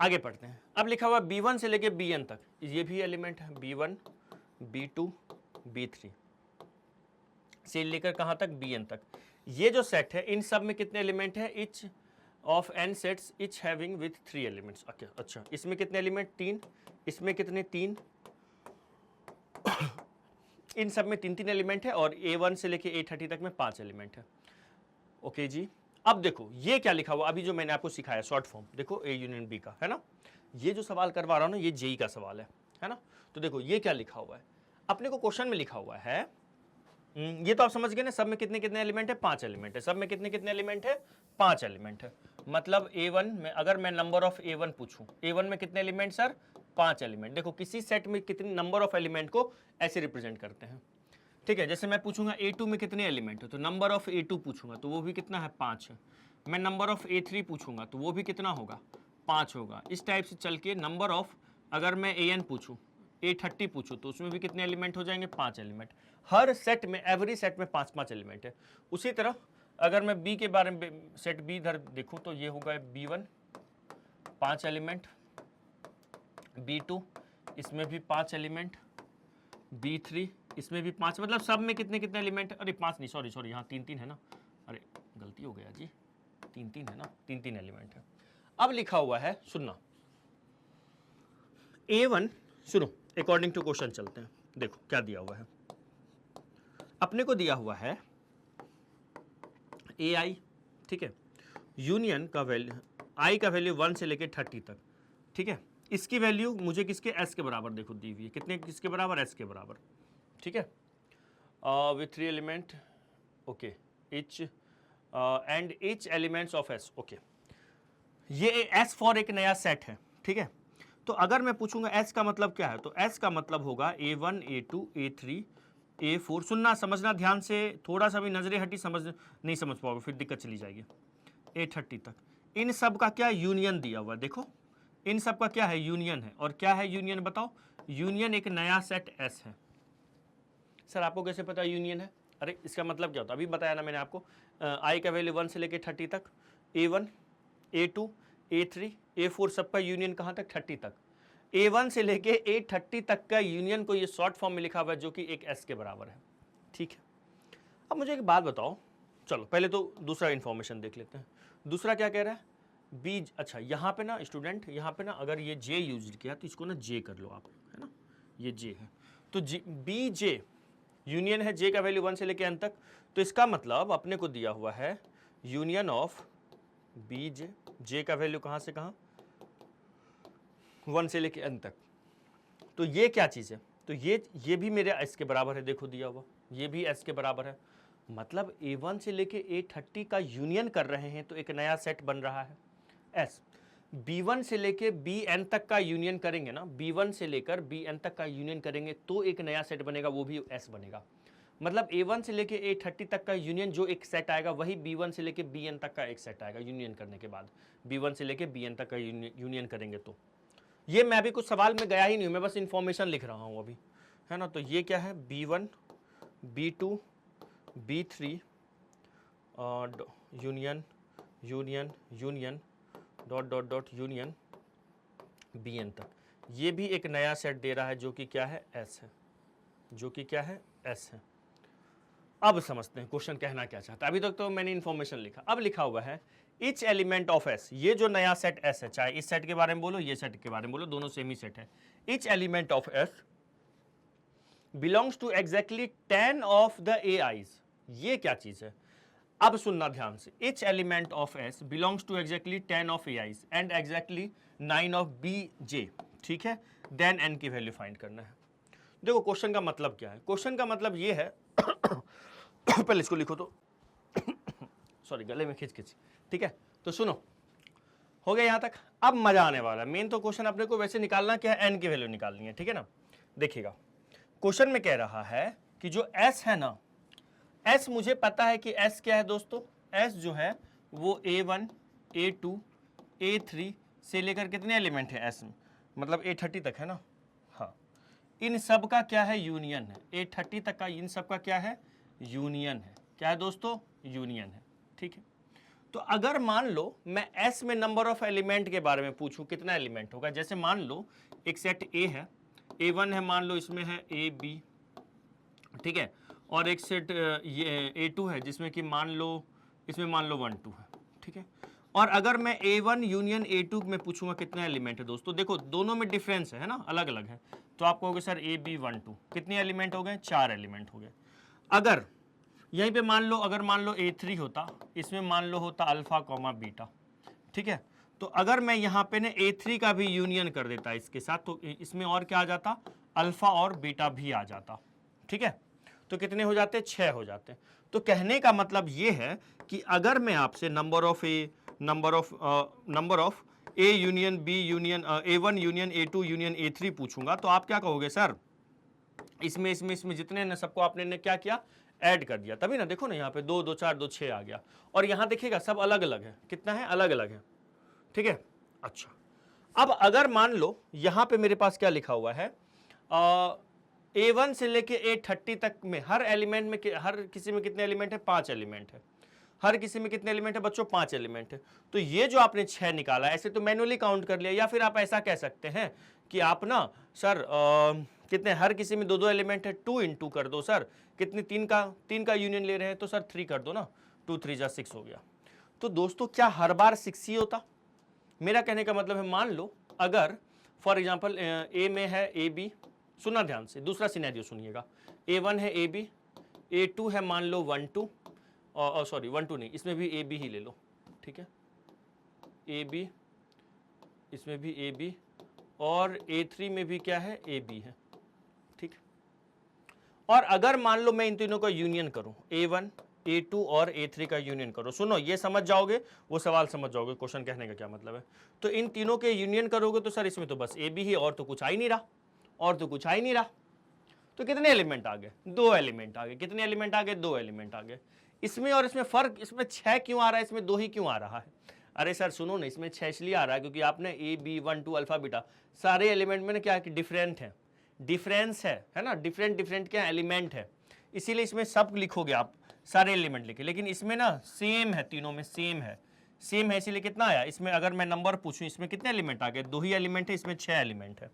आगे पढ़ते हैं। अब लिखा हुआ B1 से लेके Bn तक, ये भी एलिमेंट है B1 B2 B3 से लेकर कहाँ तक Bn तक। ये जो सेट है इन सब में कितने एलिमेंट है, each of n sets etch having with 3 elements. अच्छा, इसमें कितने एलिमेंट 3, इसमें कितने 3, इन सब में 3 एलिमेंट है और A1 से लेके A30 तक में 5 एलिमेंट है। ओके जी, अब देखो ये क्या लिखा हुआ, अभी जो मैंने आपको सिखाया शॉर्ट फॉर्म, देखो A यूनियन B का है ना, ये जो सवाल करवा रहा हूं ना ये जेई का सवाल है ना। तो देखो ये क्या लिखा हुआ है, अपने को क्वेश्चन में लिखा हुआ है, ये तो आप समझ गए ना, सब में कितने कितने एलिमेंट है 5 एलिमेंट है, सब में कितने कितने एलिमेंट है 5 एलिमेंट है। मतलब A1 में अगर मैं नंबर ऑफ A1 पूछूं, A1 में कितने एलिमेंट सर 5 एलिमेंट। देखो किसी सेट में कितने नंबर ऑफ एलिमेंट को ऐसे रिप्रेजेंट करते हैं। ठीक है, जैसे मैं पूछूंगा A2 में कितने एलिमेंट है, तो नंबर ऑफ A2 पूछूंगा तो वो भी कितना है 5 है। मैं नंबर ऑफ A3 पूछूंगा तो वो भी कितना होगा 5 होगा। इस टाइप से चल के नंबर ऑफ, अगर मैं AN पूछूं A30 पूछूं तो उसमें भी कितने एलिमेंट हो जाएंगे 5 एलिमेंट। हर सेट में, एवरी सेट में 5-5 एलिमेंट है। उसी तरह अगर मैं B के बारे में, सेट B इधर देखूं तो ये होगा B1 5 एलिमेंट, B2 इसमें भी 5 एलिमेंट, B3 इसमें भी 5, मतलब सब में कितने कितने एलिमेंट, अरे 5 नहीं, सॉरी यहाँ 3 है ना, अरे गलती हो गया जी, 3 है ना, 3 एलिमेंट है। अब लिखा हुआ है, सुनना A1, सुनो अकॉर्डिंग टू क्वेश्चन चलते हैं। देखो क्या दिया हुआ है, अपने को दिया हुआ है AI, ठीक है, यूनियन का वैल्यू, I का वैल्यू 1 से लेके 30 तक, ठीक है, इसकी वैल्यू मुझे किसके S के बराबर देखो दी हुई है, कितने किसके बराबर, S के बराबर, ठीक है, with 3 element, okay, each and each elements of S, okay, ये S फॉर एक नया सेट है, ठीक है। तो अगर मैं पूछूंगा S का मतलब क्या है, तो S का मतलब होगा A1 A2 A3 A4, सुनना समझना ध्यान से, थोड़ा सा भी नजरें हटी समझ नहीं समझ पाओगे फिर दिक्कत चली जाएगी। A30 तक इन सब का क्या यूनियन दिया हुआ है, देखो इन सब का क्या है यूनियन है। और क्या है यूनियन बताओ, यूनियन एक नया सेट S है। सर आपको कैसे पता यूनियन है, अरे इसका मतलब क्या होता है, अभी बताया ना मैंने आपको, I का वैल्यू 1 से लेके 30 तक, A1 A2 A3 A4 सबका यूनियन कहाँ तक 30 तक, A1 से लेके A30 तक का यूनियन को ये शॉर्ट फॉर्म में लिखा हुआ है जो कि एक S के बराबर है। ठीक है, अब मुझे एक बात बताओ, चलो पहले तो दूसरा इंफॉर्मेशन देख लेते हैं। दूसरा क्या कह रहा है, B, अच्छा यहाँ पे ना स्टूडेंट, यहाँ पे ना अगर ये J यूज किया तो इसको ना J कर लो आप, है ना, ये J है, तो BJ यूनियन है J का वैल्यू 1 से लेके n तक, तो इसका मतलब अपने को दिया हुआ है यूनियन ऑफ BJ, J का वैल्यू कहाँ से कहाँ 1 से लेके n तक, तो ये क्या चीज़ है, तो ये भी मेरे S के बराबर है, देखो दिया हुआ ये भी S के बराबर है, मतलब A1 से लेके A30 का यूनियन कर रहे हैं तो एक नया सेट बन रहा है S। B1 से लेके Bn तक का यूनियन करेंगे ना, B1 से लेकर Bn तक का यूनियन करेंगे तो एक नया सेट बनेगा, वो भी S बनेगा। मतलब A1 से लेके A30 तक का यूनियन जो एक सेट आएगा वही B1 से लेके Bn तक का एक सेट आएगा यूनियन करने के बाद, B1 से लेके Bn तक का यूनियन करेंगे तो। ये मैं अभी कुछ सवाल में गया ही नहीं हूँ, मैं बस इंफॉर्मेशन लिख रहा हूँ अभी, है ना। तो ये क्या है B1 B2 B3 union union union dot dot dot union Bn तक, ये भी एक नया सेट दे रहा है जो कि क्या है S है, जो कि क्या है S है। अब समझते हैं क्वेश्चन कहना क्या चाहता है। अभी तक तो मैंने इंफॉर्मेशन लिखा, अब लिखा हुआ है इच एलिमेंट ऑफ S, ये जो नया सेट S है, चाहे इस सेट के बारे में बोलो ये सेट के बारे में बोलो, दोनों सेम ही सेट है। Each element of S belongs to exactly 10 of the AIs, ये क्या चीज है, अब सुनना ध्यान से, each element of S belongs to exactly 10 of AIs and exactly 9 of BJ, ठीक है, देन n की वैल्यू फाइंड करना है। देखो क्वेश्चन का मतलब क्या है, क्वेश्चन का मतलब ये है पहले इसको लिखो तो सॉरी गले में खिच, ठीक है। तो सुनो, हो गया यहां तक, अब मजा आने वाला है। मेन तो क्वेश्चन अपने को वैसे निकालना क्या है, n की वैल्यू निकालनी है, ठीक है ना। देखिएगा क्वेश्चन में कह रहा है कि जो S है ना, S मुझे पता है कि S क्या है दोस्तों, S जो है वो A1 A2 A3 से लेकर कितने एलिमेंट है S में, मतलब A30 तक है ना, हाँ इन सब का क्या है, यूनियन है। A30 तक का इन सब का क्या है, यूनियन है। क्या है दोस्तों, यूनियन है। ठीक है, तो अगर मान लो मैं S में नंबर ऑफ एलिमेंट के बारे में पूछूं, कितना एलिमेंट होगा, जैसे मान लो एक सेट A है, A1 है, मान लो इसमें है AB, ठीक है, और एक सेट ये A2 है जिसमें कि मान लो इसमें मान लो 1 2 है। ठीक है, और अगर मैं A1 यूनियन A2 में पूछूंगा कितने एलिमेंट है, दोस्तों देखो दोनों में डिफरेंस है ना, अलग अलग है, तो आप कहोगे सर AB 1 2 कितने एलिमेंट हो गए, 4 एलिमेंट हो गए। अगर यहीं पे मान लो, अगर मान लो A3 होता, इसमें मान लो होता अल्फा कॉमा बीटा, ठीक है, तो अगर मैं यहाँ पे ना A3 का भी यूनियन कर देता इसके साथ, तो इसमें और क्या आ जाता, अल्फा और बीटा भी आ जाता। ठीक है, तो कितने हो जाते, 6 हो जाते। तो कहने का मतलब ये है कि अगर मैं आपसे number of A union B union A1 union A2 union A3 पूछूंगा, तो आप क्या कहोगे, सर इसमें जितने न सबको आपने ने क्या किया, ऐड कर दिया, तभी ना, देखो ना यहाँ पे 2 2 4 2 6 आ गया, और यहाँ देखिएगा सब अलग अलग है, कितना है, अलग अलग है। ठीक है, अच्छा, अब अगर मान लो यहाँ पे मेरे पास क्या लिखा हुआ है, A1 से लेके A30 तक में हर एलिमेंट में, हर किसी में कितने एलिमेंट है, 5 एलिमेंट है। हर किसी में कितने एलिमेंट है बच्चों, 5 एलिमेंट है। तो ये जो आपने 6 निकाला, ऐसे तो मैनुअली काउंट कर लिया, या फिर आप ऐसा कह सकते हैं कि आप ना सर कितने, हर किसी में 2 2 एलिमेंट है, 2 × कर दो सर, कितने, 3 का यूनियन ले रहे हैं तो सर 3 कर दो ना, 2 3 जा 6 हो गया। तो दोस्तों क्या हर बार 6 ही होता, मेरा कहने का मतलब है, मान लो अगर फॉर एग्जांपल A में है AB, सुनना ध्यान से, दूसरा सिनेरियो सुनिएगा, A1 है AB, A2 है मान लो 1 2, सॉरी 1 2 नहीं, इसमें भी AB ही ले लो, ठीक है, AB, इसमें भी AB, और A3 में भी क्या है, AB है। ठीक, और अगर मान लो मैं इन तीनों का यूनियन करूं, A1 A2 और A3 का यूनियन करो, सुनो ये समझ जाओगे, वो सवाल समझ जाओगे, क्वेश्चन कहने का क्या मतलब है। तो इन तीनों के यूनियन करोगे तो सर इसमें तो बस AB ही, और तो कुछ आ ही नहीं रहा, और तो कुछ आ ही नहीं रहा। तो कितने एलिमेंट आ गए, 2 एलिमेंट आ गए। कितने एलिमेंट आ गए, 2 एलिमेंट आ गए। इसमें और इसमें फर्क, इसमें 6 क्यों आ रहा है, इसमें 2 ही क्यों आ रहा है। अरे सर सुनो ना, इसमें 6 इसलिए आ रहा है क्योंकि आपने AB 1 2 अल्फा बीटा सारे एलिमेंट में क्या है, डिफरेंट है, डिफरेंस है ना, डिफरेंट डिफरेंट क्या एलिमेंट है, इसीलिए इसमें सब लिखोगे आप, सारे एलिमेंट लिखे। लेकिन इसमें ना सेम है, तीनों में सेम है, सेम है, इसीलिए कितना आया। इसमें अगर मैं नंबर पूछूं, इसमें कितने एलिमेंट आ गए, 2 ही एलिमेंट है, इसमें 6 एलिमेंट है।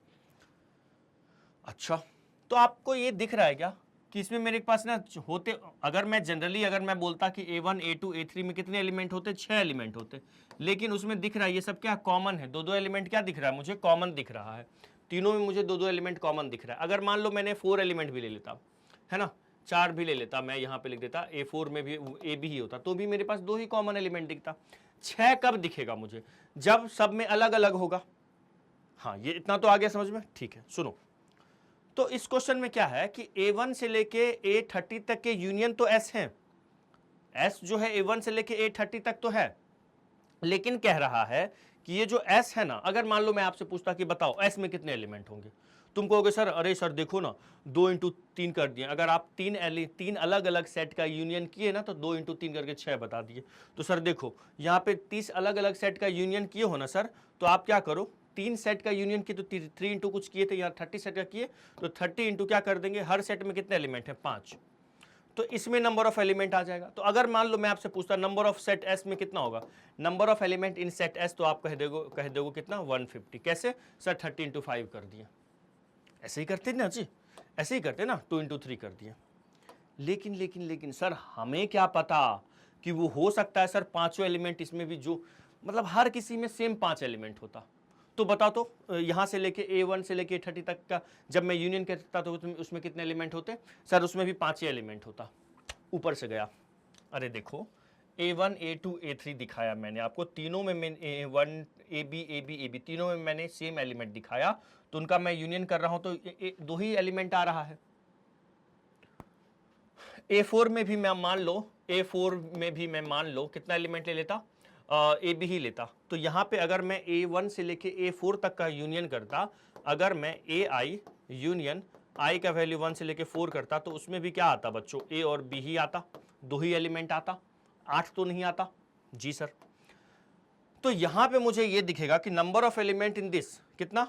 अच्छा, तो आपको ये दिख रहा है क्या कि इसमें मेरे पास ना होते, अगर मैं जनरली अगर मैं बोलता कि A1 A2 A3 में कितने एलिमेंट होते, 6 एलिमेंट होते, लेकिन उसमें दिख रहा है ये सब क्या कॉमन है, 2 2 एलिमेंट क्या दिख रहा है मुझे, कॉमन दिख रहा है, तीनों में मुझे 2 2 एलिमेंट कॉमन दिख रहा है। अगर मान लो मैंने 4 एलिमेंट भी ले लेता, है ना, 4 भी ले लेता, मैं यहाँ पे लिख देता A4 में भी AB ही होता, तो भी मेरे पास 2 ही कॉमन एलिमेंट दिखता। 6 कब दिखेगा मुझे, जब सब में अलग अलग होगा। हाँ, ये इतना तो आ गया समझ में, ठीक है। सुनो, तो इस क्वेश्चन में क्या है कि A1 से लेके A30 तक के यूनियन तो S है, S जो है A1 से लेके A30 तक तो है, लेकिन कह रहा है कि ये जो S है ना, अगर मान लो मैं आपसे पूछता कि बताओ S में कितने एलिमेंट होंगे, तुम कहोगे सर अरे सर देखो ना 2 × 3 कर दिए। अगर आप तीन अलग अलग सेट का यूनियन किए ना तो 2 × 3 करके 6 बता दिए। तो सर देखो यहाँ पे 30 अलग अलग सेट का यूनियन किए हो ना सर, तो आप क्या करो, 3 सेट का यूनियन किए तो 3 × कुछ किए थे, यहाँ 30 सेट का किए तो 30 × क्या कर देंगे, हर सेट में कितने एलिमेंट है, 5, तो इसमें नंबर ऑफ एलिमेंट आ जाएगा। तो अगर मान लो मैं आपसे पूछता नंबर ऑफ सेट S में कितना होगा, number of element in set S, तो आप कह दोगे कितना, 150। कैसे सर, 30 × 5 कर दिया, ऐसे ही करते ना जी, ऐसे ही करते ना, 2 × 3 कर दिया। लेकिन सर हमें क्या पता कि वो हो सकता है सर पांचों एलिमेंट इसमें भी, जो मतलब हर किसी में सेम 5 एलिमेंट होता। तो बताओ तो यहाँ से लेके A1 से लेके A30 तक का जब मैं यूनियन करता तो उसमें कितने एलिमेंट होते, सर उसमें भी 5 ही एलिमेंट होता। ऊपर से गया, अरे देखो A1 A2 A3 दिखाया मैंने आपको, तीनों में A1 AB तीनों में मैंने सेम एलिमेंट दिखाया, तो उनका मैं यूनियन कर रहा हूं तो 2 ही एलिमेंट आ रहा है। A4 में भी मैं मान लो कितना एलिमेंट ले लेता, AB ही लेता। तो यहाँ पे अगर मैं A1 से लेके A4 तक का यूनियन करता, अगर मैं AI यूनियन I का वैल्यू 1 से लेके 4 करता, तो उसमें भी क्या आता बच्चों, A और B ही आता, 2 ही एलिमेंट आता, 8 तो नहीं आता जी सर। तो यहाँ पे मुझे ये दिखेगा कि number of element in this कितना,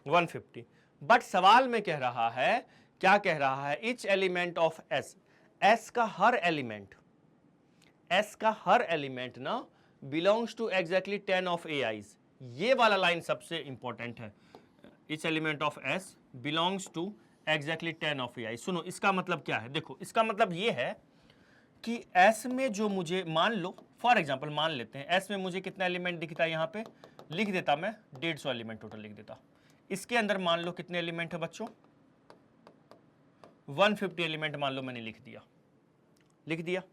150। बट सवाल में कह रहा है, क्या कह रहा है, each element of S, S का हर एलिमेंट, एस का हर एलिमेंट ना belongs to exactly 10 of A i's. ये वाला लाइन सबसे इंपॉर्टेंट है, each element of S belongs to exactly 10 of A I. सुनो इसका मतलब क्या है, देखो इसका मतलब ये है कि एस में जो मुझे, मान लो फॉर एग्जांपल मान लेते हैं एस में मुझे कितना एलिमेंट दिखता है, यहाँ पे लिख देता मैं 150 एलिमेंट टोटल लिख देता। इसके अंदर मान लो कितने एलिमेंट है बच्चों, 150 एलिमेंट मान लो मैंने लिख दिया।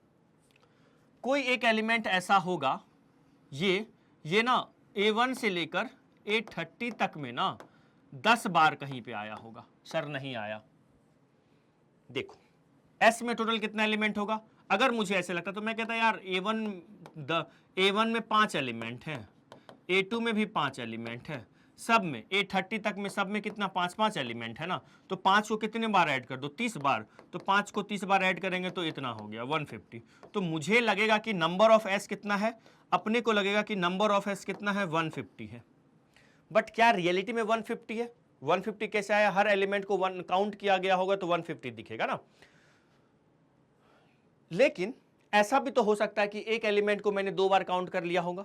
कोई एक एलिमेंट ऐसा होगा, ये ना A1 से लेकर A30 तक में ना 10 बार कहीं पे आया होगा, सर नहीं आया। देखो S में टोटल कितना एलिमेंट होगा, अगर मुझे ऐसे लगता तो मैं कहता यार A1 में 5 एलिमेंट हैं, A2 में भी 5 एलिमेंट है, सब में A30 तक में सब में कितना 5 एलिमेंट है ना, तो 5 को कितने बार ऐड कर दो, 30 बार, तो 5 को 30 बार ऐड करेंगे तो इतना हो गया 150। तो मुझे लगेगा कि नंबर ऑफ एस कितना है, अपने को लगेगा कि नंबर ऑफ एस कितना है 150 है। बट क्या रियलिटी में 150 है? 150 कैसे आया, हर एलिमेंट को वन काउंट किया गया होगा तो 150 दिखेगा ना। लेकिन ऐसा भी तो हो सकता है कि एक एलिमेंट को मैंने 2 बार काउंट कर लिया होगा।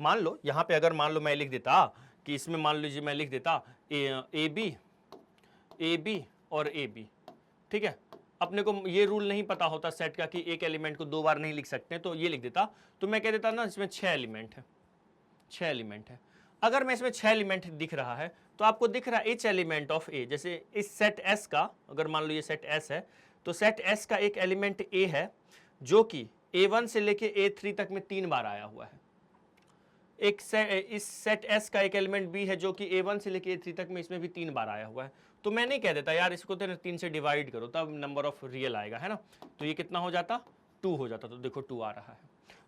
मान लो यहां पे अगर मान लो मैं लिख देता कि इसमें मान लीजिए मैं लिख देता ए बी और ए बी, ठीक है। अपने को ये रूल नहीं पता होता सेट का कि एक एलिमेंट को 2 बार नहीं लिख सकते, तो ये लिख देता, तो मैं कह देता ना इसमें 6 एलिमेंट है, 6 एलिमेंट है। अगर मैं इसमें 6 एलिमेंट दिख रहा है तो आपको दिख रहा है इच एलिमेंट ऑफ ए, जैसे इस सेट एस का, अगर मान लो ये सेट एस है तो सेट एस का एक एलिमेंट ए है जो कि A1 से लेके A3 तक में 3 बार आया हुआ है। इस सेट S का एक एलिमेंट B है जो कि A1 से लेके A3 तक में इसमें भी 3 बार आया हुआ है। तो मैं नहीं कह देता यार इसको तो 3 से डिवाइड करो तब नंबर ऑफ रियल आएगा, है ना। तो ये कितना हो जाता, 2 हो जाता, तो देखो 2 आ रहा है।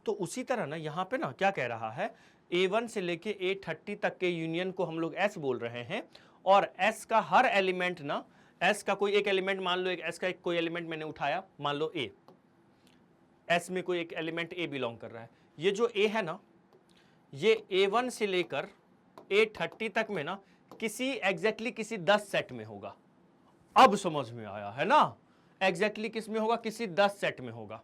तो उसी तरह ना यहाँ पे ना क्या कह रहा है, A1 से लेके A30 तक के यूनियन को हम लोग S बोल रहे हैं, और S का हर एलिमेंट ना, S का कोई एक एलिमेंट, मान लो एक S का एक कोई एलिमेंट मैंने उठाया, मान लो A, S में कोई एक एलिमेंट A बिलोंग कर रहा है, ये जो A है ना, ये A1 से लेकर A30 तक में ना किसी एग्जैक्टली किसी 10 सेट में होगा। अब समझ में आया है ना, एग्जैक्टली किस में होगा, किसी 10 सेट में होगा।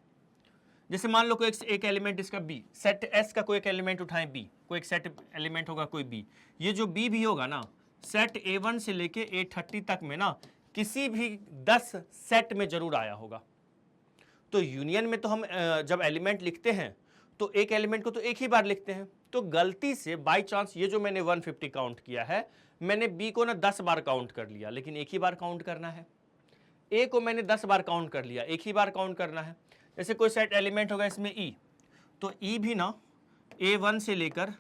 जैसे मान लो कोई एक एलिमेंट इसका B, सेट S का कोई एक एलिमेंट उठाएं B, कोई एक सेट एलिमेंट होगा कोई B, ये जो B भी होगा ना सेट A1 से लेके A30 तक में ना किसी भी 10 सेट में जरूर आया होगा। तो यूनियन में तो हम जब एलिमेंट लिखते हैं तो एक एलिमेंट को तो एक ही बार लिखते हैं, तो गलती से बाय चांस ये जो मैंने 150 काउंट किया है, मैंने बी को ना 10 बार काउंट कर लिया, लेकिन एक ही बार काउंट करना है। ए को मैंने 10 बार काउंट कर लिया, एक ही बार काउंट करना है। जैसे कोई सेट एलिमेंट होगा इसमें ई, तो ई भी ना A1 से लेकर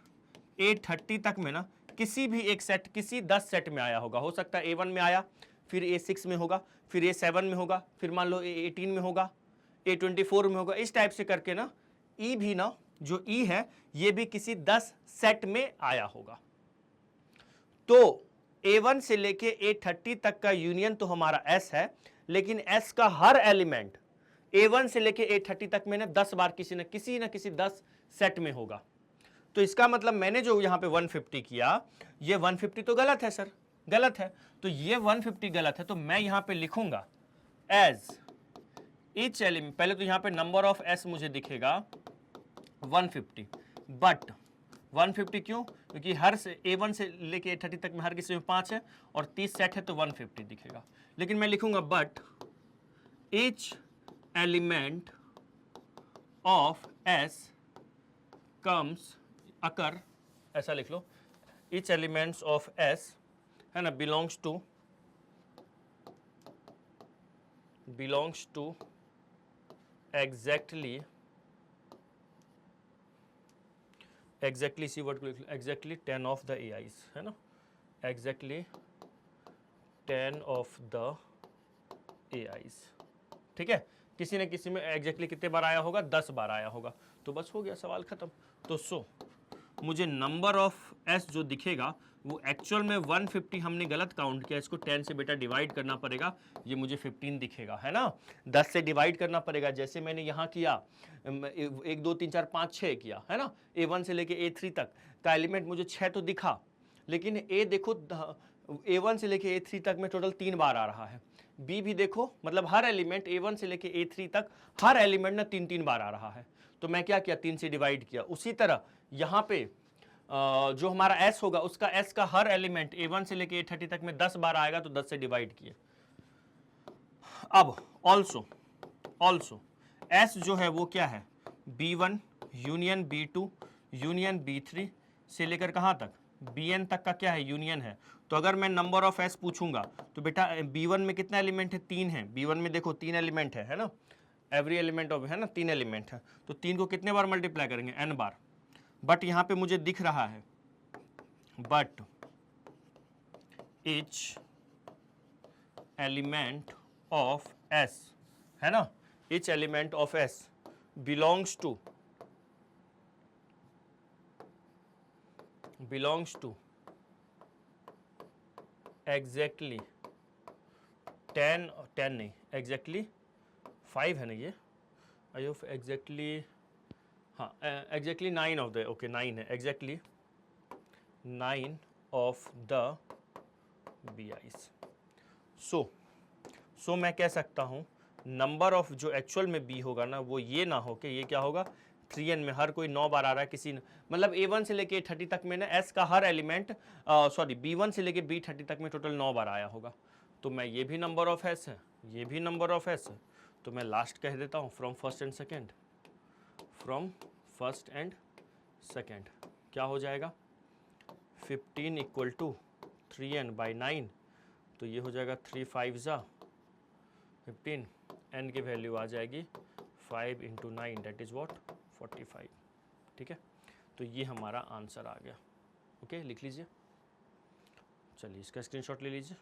A30 तक में ना किसी भी एक सेट, किसी 10 सेट में आया होगा। हो सकता है A1 में आया, फिर A6 में होगा, फिर A7 में होगा, फिर मान लो A18 में होगा, A24 में होगा, इस टाइप से करके ना ई भी ना, जो ई है ये भी किसी 10 सेट में आया होगा। तो A1 से लेके A30 तक का यूनियन तो हमारा S है, लेकिन S का हर एलिमेंट A1 से लेके A30 तक में ना 10 बार किसी न किसी 10 सेट में होगा। तो इसका मतलब मैंने जो यहां पे 150 किया, ये 150 तो गलत है सर, गलत है। तो ये 150 गलत है, तो मैं यहां पे लिखूंगा एज ईच एलिमेंट, पहले तो यहां पे नंबर ऑफ S मुझे दिखेगा 150, बट 150 क्यों, क्योंकि हर से A1 से लेके A30 तक में हर किसी में 5 है और 30 सेट है, तो 150 दिखेगा। लेकिन मैं लिखूंगा but each element of S comes occur, ऐसा लिख लो, ईच एलिमेंट्स ऑफ S है ना बिलोंग्स टू एग्जैक्टली इसी वर्ड को लिख लो, एग्जैक्टली 10 ऑफ द AIs, है ना, एग्जैक्टली 10 ऑफ द AIs, ठीक है। किसी न किसी में एग्जैक्टली कितने बार आया होगा, 10 बार आया होगा, तो बस हो गया सवाल खत्म। तो मुझे नंबर ऑफ S जो दिखेगा वो एक्चुअल में 150 हमने गलत काउंट किया, इसको 10 से बेटा डिवाइड करना पड़ेगा, ये मुझे 15 दिखेगा, है ना। 10 से डिवाइड करना पड़ेगा, जैसे मैंने यहाँ किया 1 2 3 4 5 6 किया, है ना। A1 से लेके A3 तक का एलिमेंट मुझे 6 तो दिखा, लेकिन A देखो A1 से लेके A3 तक में टोटल 3 बार आ रहा है। B भी देखो, मतलब हर एलिमेंट A1 से लेके A3 तक हर एलिमेंट ना 3-3 बार आ रहा है। तो मैं क्या किया, 3 से डिवाइड किया। उसी तरह यहाँ पे जो हमारा S होगा उसका S का हर एलिमेंट A1 से लेके A30 तक में 10 बार आएगा, तो 10 से डिवाइड किया। अब ऑल्सो S जो है वो क्या है, B1 union B2 union B3 से लेकर कहाँ तक, Bn तक का क्या है, यूनियन है। तो अगर मैं नंबर ऑफ S पूछूंगा तो बेटा B1 में कितना एलिमेंट है, 3 है। B1 में देखो 3 एलिमेंट है ना, एवरी एलिमेंट ऑफ, है ना, 3 एलिमेंट है। तो 3 को कितने बार मल्टीप्लाई करेंगे, n बार। बट यहाँ पे मुझे दिख रहा है, but each element of S, है ना, each element of S belongs to exactly 10 नहीं, exactly 5 है ना ये, आई ऑफ exactly, हाँ exactly 9 ऑफ द, ओके 9 है, exactly 9 ऑफ द BIs। सो मैं कह सकता हूँ नंबर ऑफ जो एक्चुअल में B होगा ना, वो ये ना हो कि ये क्या होगा, 3n में हर कोई 9 बार आ रहा है किसी ने, मतलब A1 से लेके A30 तक में ना S का हर एलिमेंट, सॉरी B1 से लेके B30 तक में टोटल 9 बार आया होगा। तो मैं ये भी नंबर ऑफ S है, ये भी नंबर ऑफ S है, तो मैं लास्ट कह देता हूँ फ्रॉम फर्स्ट एंड सेकेंड, क्या हो जाएगा, 15 इक्वल टू 3n/9, तो ये हो जाएगा 3 5 ज़ा 15, n की वैल्यू आ जाएगी 5 × 9, दैट इज़ व्हाट, 45। ठीक है, तो ये हमारा आंसर आ गया। ओके, लिख लीजिए। चलिए इसका स्क्रीनशॉट ले लीजिए,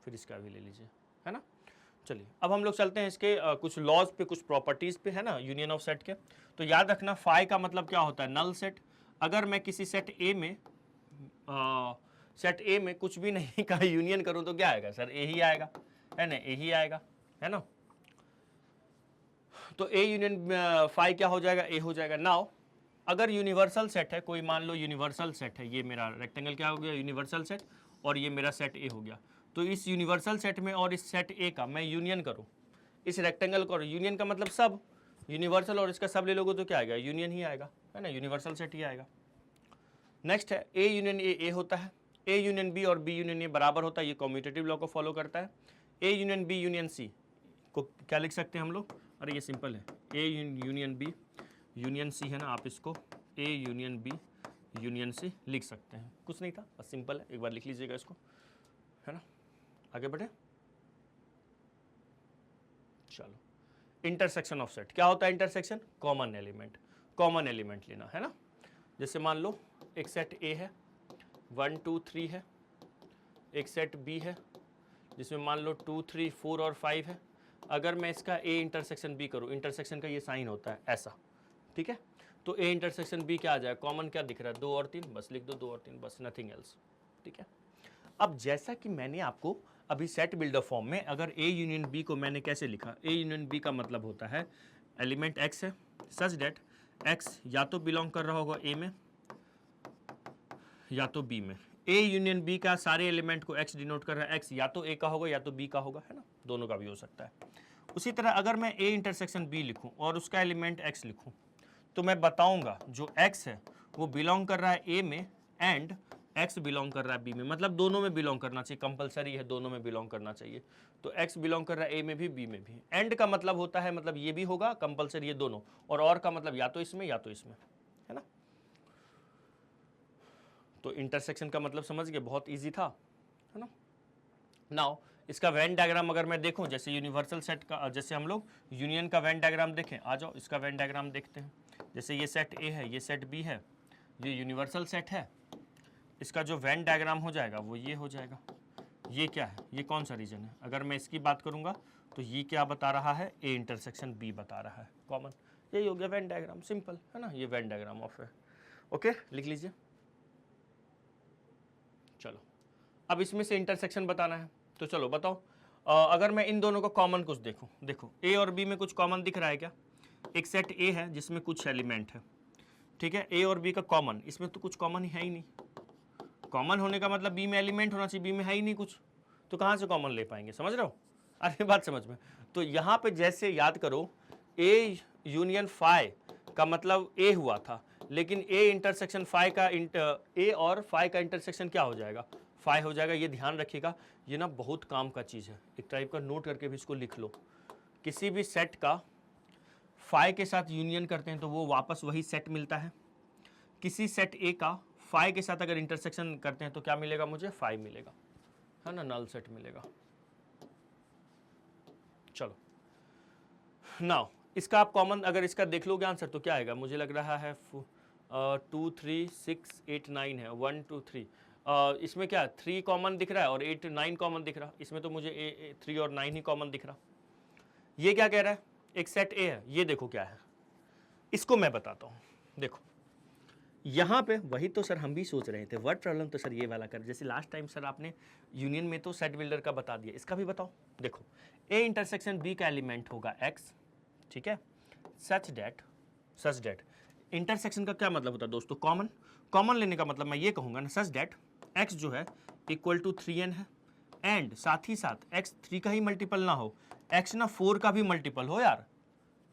फिर इसका भी ले लीजिए, है ना। चलिए अब हम लोग चलते हैं इसके कुछ लॉज पे, कुछ प्रॉपर्टीज़ पे, है ना, यूनियन ऑफ सेट के। तो याद रखना फाई का मतलब क्या होता है, नल सेट। अगर मैं किसी सेट ए में कुछ भी नहीं का यूनियन करूं तो क्या आएगा सर, ए ही आएगा, है ना, ए ही आएगा, है ना। तो ए यूनियन फाई क्या हो जाएगा, ए हो जाएगा। नाउ अगर यूनिवर्सल सेट है कोई, मान लो यूनिवर्सल सेट है, ये मेरा रेक्टेंगल क्या हो गया, यूनिवर्सल सेट, और ये मेरा सेट ए हो गया। तो इस यूनिवर्सल सेट में और इस सेट ए का मैं यूनियन करूं, इस रेक्टेंगल को, यूनियन का मतलब सब, यूनिवर्सल और इसका सब ले लोगे तो क्या आएगा, यूनियन ही आएगा, है ना, यूनिवर्सल सेट ही आएगा। नेक्स्ट है ए यूनियन ए होता है, ए यूनियन बी और बी यूनियन ए बराबर होता है, ये कम्यूटेटिव लॉ को फॉलो करता है। A union B union C को क्या लिख सकते हैं हम लोग, अरे ये सिंपल है, A union B union C, है ना, आप इसको A union B union C लिख सकते हैं, कुछ नहीं था, बस सिंपल है, एक बार लिख लीजिएगा इसको, है ना। आगे बढ़े, चलो। इंटरसेक्शन ऑफ सेट क्या होता है, इंटरसेक्शन, कॉमन एलिमेंट लेना, है ना। जैसे मान लो एक सेट ए है, 1 2 3 है, एक सेट बी है जिसमें मान लो 2 3 4 और 5 है। अगर मैं इसका ए इंटरसेक्शन बी करूँ, इंटरसेक्शन का ये साइन होता है ऐसा, ठीक है। तो ए इंटरसेक्शन बी क्या आ जाएगा, कॉमन क्या दिख रहा है, 2 और 3, बस लिख दो 2 और 3, बस, नथिंग एल्स, ठीक है। अब जैसा कि मैंने आपको अभी सेट बिल्डर फॉर्म में, अगर ए यूनियन बी को मैंने कैसे लिखा, ए यूनियन बी का मतलब होता है एलिमेंट एक्स है, सच डेट एक्स या तो बिलोंग कर रहा होगा ए में या तो बी में। ए यूनियन बी का सारे एलिमेंट को एक्स डिनोट कर रहा है, एक्स या तो ए का होगा या तो बी का होगा, है ना, दोनों का भी हो सकता है। उसी तरह अगर मैं ए इंटरसेक्शन बी लिखूं और उसका एलिमेंट एक्स लिखूं, तो मैं बताऊंगा जो एक्स है वो बिलोंग कर रहा है ए में एंड एक्स बिलोंग कर रहा है बी में, मतलब दोनों में बिलोंग करना चाहिए, कंपलसरी है, दोनों में बिलोंग करना चाहिए। तो एक्स बिलोंग कर रहा है ए में भी बी में भी। एंड का मतलब होता है, मतलब ये भी होगा कंपलसरी, ये दोनों, और का मतलब या तो इसमें या तो इसमें, है ना। तो इंटरसेक्शन का मतलब समझ गए, बहुत इजी था, है ना। नाउ इसका वेन डायग्राम अगर मैं देखूं, जैसे यूनिवर्सल सेट का, जैसे हम लोग यूनियन का वेन डायग्राम देखें, आ जाओ इसका वेन डायग्राम देखते हैं। जैसे ये सेट ए है, ये सेट बी है, ये यूनिवर्सल सेट है, इसका जो वेन डायग्राम हो जाएगा वो ये हो जाएगा। ये क्या है, ये कौन सा रीजन है, अगर मैं इसकी बात करूंगा तो ये क्या बता रहा है, ए इंटरसेक्शन बी बता रहा है, कॉमन, यही हो गया वेन डायग्राम, सिंपल, है ना, ये वेन डायग्राम ऑफ है। ओके, लिख लीजिए। चलो अब इसमें से इंटरसेक्शन बताना है, तो चलो बताओ। अगर मैं इन दोनों को कॉमन कुछ देखूं, देखो ए और बी में कुछ कॉमन दिख रहा है क्या, एक सेट ए है जिसमें कुछ एलिमेंट है, ठीक है, ए और बी का कॉमन, इसमें तो कुछ कॉमन ही है ही नहीं, कॉमन होने का मतलब बी में एलिमेंट होना चाहिए, बी में है ही नहीं कुछ, तो कहाँ से कॉमन ले पाएंगे, समझ रहे हो? अरे बात समझ में। तो यहाँ पे जैसे याद करो ए यूनियन फाई का मतलब ए हुआ था, लेकिन ए इंटरसेक्शन फाई का ए और फाई का इंटरसेक्शन क्या हो जाएगा, फाई हो जाएगा। ये ध्यान रखिएगा, ये ना बहुत काम का चीज़ है, एक टाइप का नोट करके भी इसको लिख लो। किसी भी सेट का फाई के साथ यूनियन करते हैं तो वो वापस वही सेट मिलता है। किसी सेट ए का फाई के साथ अगर इंटरसेक्शन करते हैं तो क्या मिलेगा मुझे, फाई मिलेगा, है ना, नल सेट मिलेगा। चलो नाउ इसका आप कॉमन अगर इसका देख लोगे आंसर तो क्या आएगा, मुझे लग रहा है 2 3 6 8 9 है, 1 2 3, इसमें क्या 3 कॉमन दिख रहा है और 8 9 कॉमन दिख रहा, इसमें तो मुझे 3 और 9 ही कॉमन दिख रहा। ये क्या कह रहा है, एक सेट ए है, ये देखो क्या है, इसको मैं बताता हूँ। देखो यहाँ पे वही तो सर हम भी सोच रहे थे, वर्ड प्रॉब्लम तो सर ये वाला कर, जैसे लास्ट टाइम सर आपने यूनियन में तो सेट बिल्डर का बता दिया, इसका भी बताओ। देखो ए इंटरसेक्शन बी का एलिमेंट होगा एक्स, ठीक है, सच डेट इंटरसेक्शन का क्या मतलब होता है दोस्तों, कॉमन। कॉमन लेने का मतलब मैं ये कहूँगा ना, सच डेट एक्स जो है इक्वल टू 3n है, एंड साथ ही साथ एक्स 3 का ही मल्टीपल ना हो, एक्स ना 4 का भी मल्टीपल हो यार,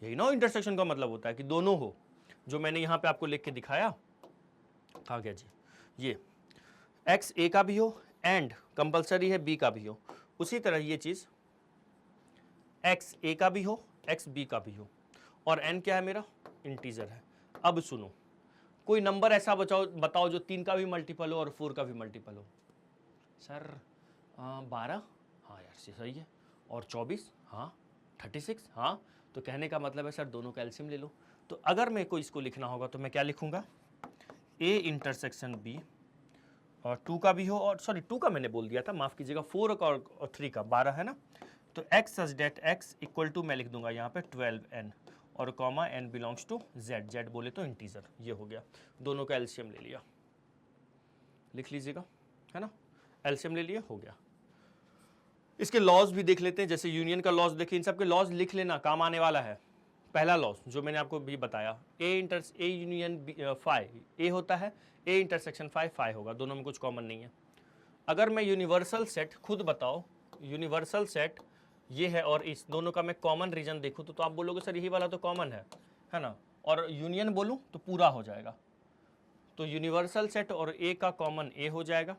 यही ना इंटरसेक्शन का मतलब होता है कि दोनों हो, जो मैंने यहाँ पे आपको लिख के दिखाया था क्या जी, ये एक्स ए का भी हो एंड कंपलसरी है बी का भी हो, उसी तरह ये चीज़ एक्स ए का भी हो एक्स बी का भी हो, और एन क्या है मेरा, इंटीजर है। अब सुनो, कोई नंबर ऐसा बताओ जो 3 का भी मल्टीपल हो और 4 का भी मल्टीपल हो। सर 12, हाँ यार सही है, और 24, हाँ 36, हाँ, तो कहने का मतलब है सर दोनों का एलसीएम ले लो। तो अगर मेरे को इसको लिखना होगा तो मैं क्या लिखूंगा, ए इंटरसेक्शन बी और 2 का भी हो, और सॉरी 2 का मैंने बोल दिया था, माफ कीजिएगा, 4 का और 3 का, 12 है ना, तो x such that x equal to मैं लिख दूंगा यहाँ पे 12n और comma n belongs to z, z बोले तो इंटीजर, ये हो गया, दोनों का एलसीएम ले लिया, लिख लीजिएगा, है ना, एलसीएम ले लिया, हो गया। इसके लॉज भी देख लेते हैं, जैसे यूनियन का लॉज देखिए, इन सब के लॉज लिख लेना, काम आने वाला है। पहला लॉज जो मैंने आपको भी बताया, ए यूनियन फाई ए होता है, ए इंटरसेक्शन फाई फाई होगा, दोनों में कुछ कॉमन नहीं है। अगर मैं यूनिवर्सल सेट, खुद बताओ यूनिवर्सल सेट ये है और इस दोनों का मैं कॉमन रीजन देखूँ तो आप बोलोगे सर यही वाला तो कॉमन है ना, और यूनियन बोलूँ तो पूरा हो जाएगा। तो यूनिवर्सल सेट और ए का कॉमन ए हो जाएगा,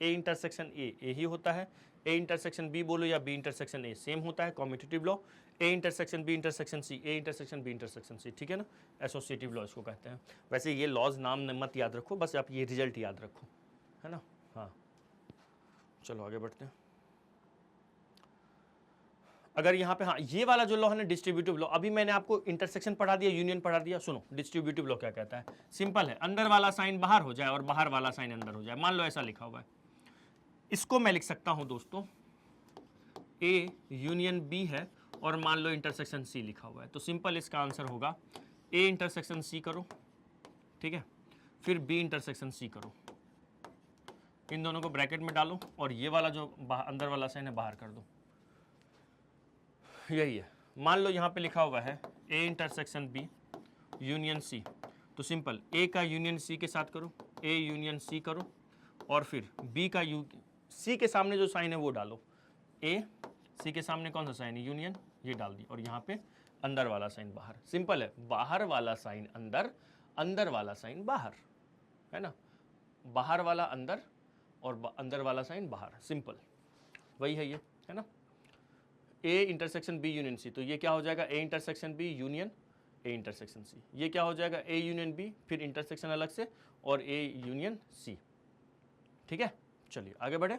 ए इंटरसेक्शन ए ही होता है, ए इंटरसेक्शन बी बोलो या बी इंटरसेक्शन ए सेम होता है, commutative law, A intersection B intersection C, A intersection B intersection C, ठीक है ना, एसोसिएटिव लॉ इसको कहते हैं। वैसे ये लॉज नाम मत याद रखो, बस आप ये रिजल्ट याद रखो, है ना। हाँ चलो आगे बढ़ते हैं। अगर यहाँ पे, हाँ ये वाला जो लॉ है ना डिस्ट्रीब्यूटिव लॉ, अभी मैंने आपको इंटरसेक्शन पढ़ा दिया, यूनियन पढ़ा दिया, सुनो डिस्ट्रीब्यूटिव लॉ क्या कहता है, सिंपल है, अंदर वाला साइन बाहर हो जाए और बाहर वाला साइन अंदर हो जाए, मान लो ऐसा लिखा हुआ है, इसको मैं लिख सकता हूं दोस्तों, ए यूनियन बी है और मान लो इंटरसेक्शन सी लिखा हुआ है, तो सिंपल इसका आंसर होगा ए इंटरसेक्शन सी करो, ठीक है, फिर बी इंटरसेक्शन सी करो, इन दोनों को ब्रैकेट में डालो और ये वाला जो अंदर वाला साइन है बाहर कर दो, यही है। मान लो यहाँ पे लिखा हुआ है A intersection B union C, तो सिंपल ए का यूनियन सी के साथ करो, ए यूनियन सी करो, और फिर बी का सी के सामने जो साइन है वो डालो, ए सी के सामने कौन सा साइन है, यूनियन, ये डाल दी, और यहाँ पे अंदर वाला साइन बाहर, सिंपल है, बाहर वाला साइन अंदर, अंदर वाला साइन बाहर, है ना, बाहर वाला अंदर और अंदर वाला साइन बाहर, सिंपल वही है ये, है ना। A intersection B union C, तो ये क्या हो जाएगा, A intersection B union A intersection C, ये क्या हो जाएगा, ए यूनियन बी, फिर इंटरसेक्शन अलग से और ए यूनियन सी, ठीक है। चलिए आगे बढ़े।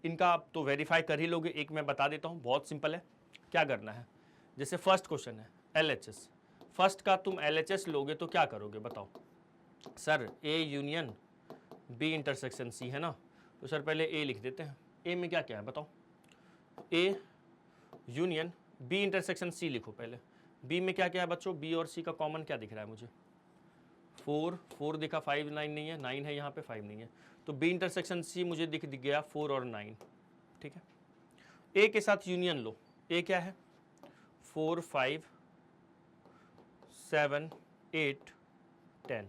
इनका आप तो वेरीफाई कर ही लोगे, एक मैं बता देता हूँ, बहुत सिंपल है, क्या करना है, जैसे फर्स्ट क्वेश्चन है LHS, फर्स्ट का तुम LHS लोगे तो क्या करोगे बताओ, sir A union B intersection C है ना, तो सर पहले ए लिख देते हैं, ए में क्या क्या है बताओ, A union B intersection C लिखो पहले, बी में क्या क्या है बच्चों, बी और सी का कॉमन क्या दिख रहा है मुझे, 4 दिखा, 5 9 नहीं है, 9 है यहाँ पे, 5 नहीं है, तो बी इंटरसेक्शन सी मुझे दिख गया 4 और 9, ठीक है। ए के साथ यूनियन लो, ए क्या है 4 5 7 8 10,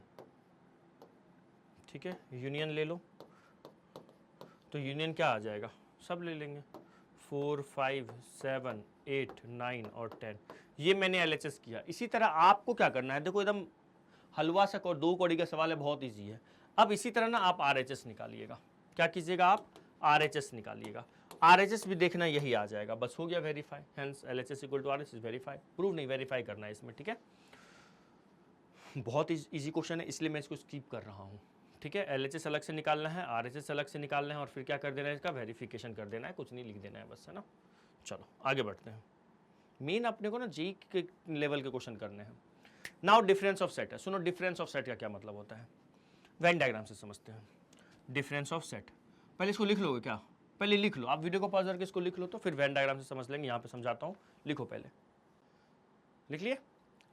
ठीक है, यूनियन ले लो, तो यूनियन क्या आ जाएगा, सब ले लेंगे, 4, 5, 7, 8, 9 और 10। ये मैंने LHS किया। इसी तरह आपको क्या करना है, देखो एकदम हलवा सा और 2 कौड़ी का सवाल है, बहुत ईजी है। अब इसी तरह ना आप RHS निकालिएगा, क्या कीजिएगा आप RHS निकालिएगा, RHS भी देखना यही आ जाएगा, बस हो गया verify, hence LHS equal to RHS verify, prove नहीं वेरीफाई करना है इसमें, ठीक है। बहुत इजी क्वेश्चन है इसलिए मैं इसको स्किप कर रहा हूँ, ठीक है। LHS अलग से निकालना है, RHS अलग से निकालना है और फिर क्या कर देना है, इसका वेरिफिकेशन कर देना है, कुछ नहीं लिख देना है बस, है ना। चलो आगे बढ़ते हैं, मेन अपने को ना जी के लेवल के क्वेश्चन करने हैं। नाउ डिफरेंस ऑफ सेट है, सुनो डिफरेंस ऑफ सेट का क्या मतलब होता है, वेन डायग्राम से समझते हैं। डिफरेंस ऑफ सेट, पहले इसको लिख लोगे क्या, पहले लिख लो, आप वीडियो को पॉज करके इसको लिख लो, तो फिर वेन डायग्राम से समझ लेंगे। यहाँ पे समझाता हूँ, लिखो पहले, लिख लिए।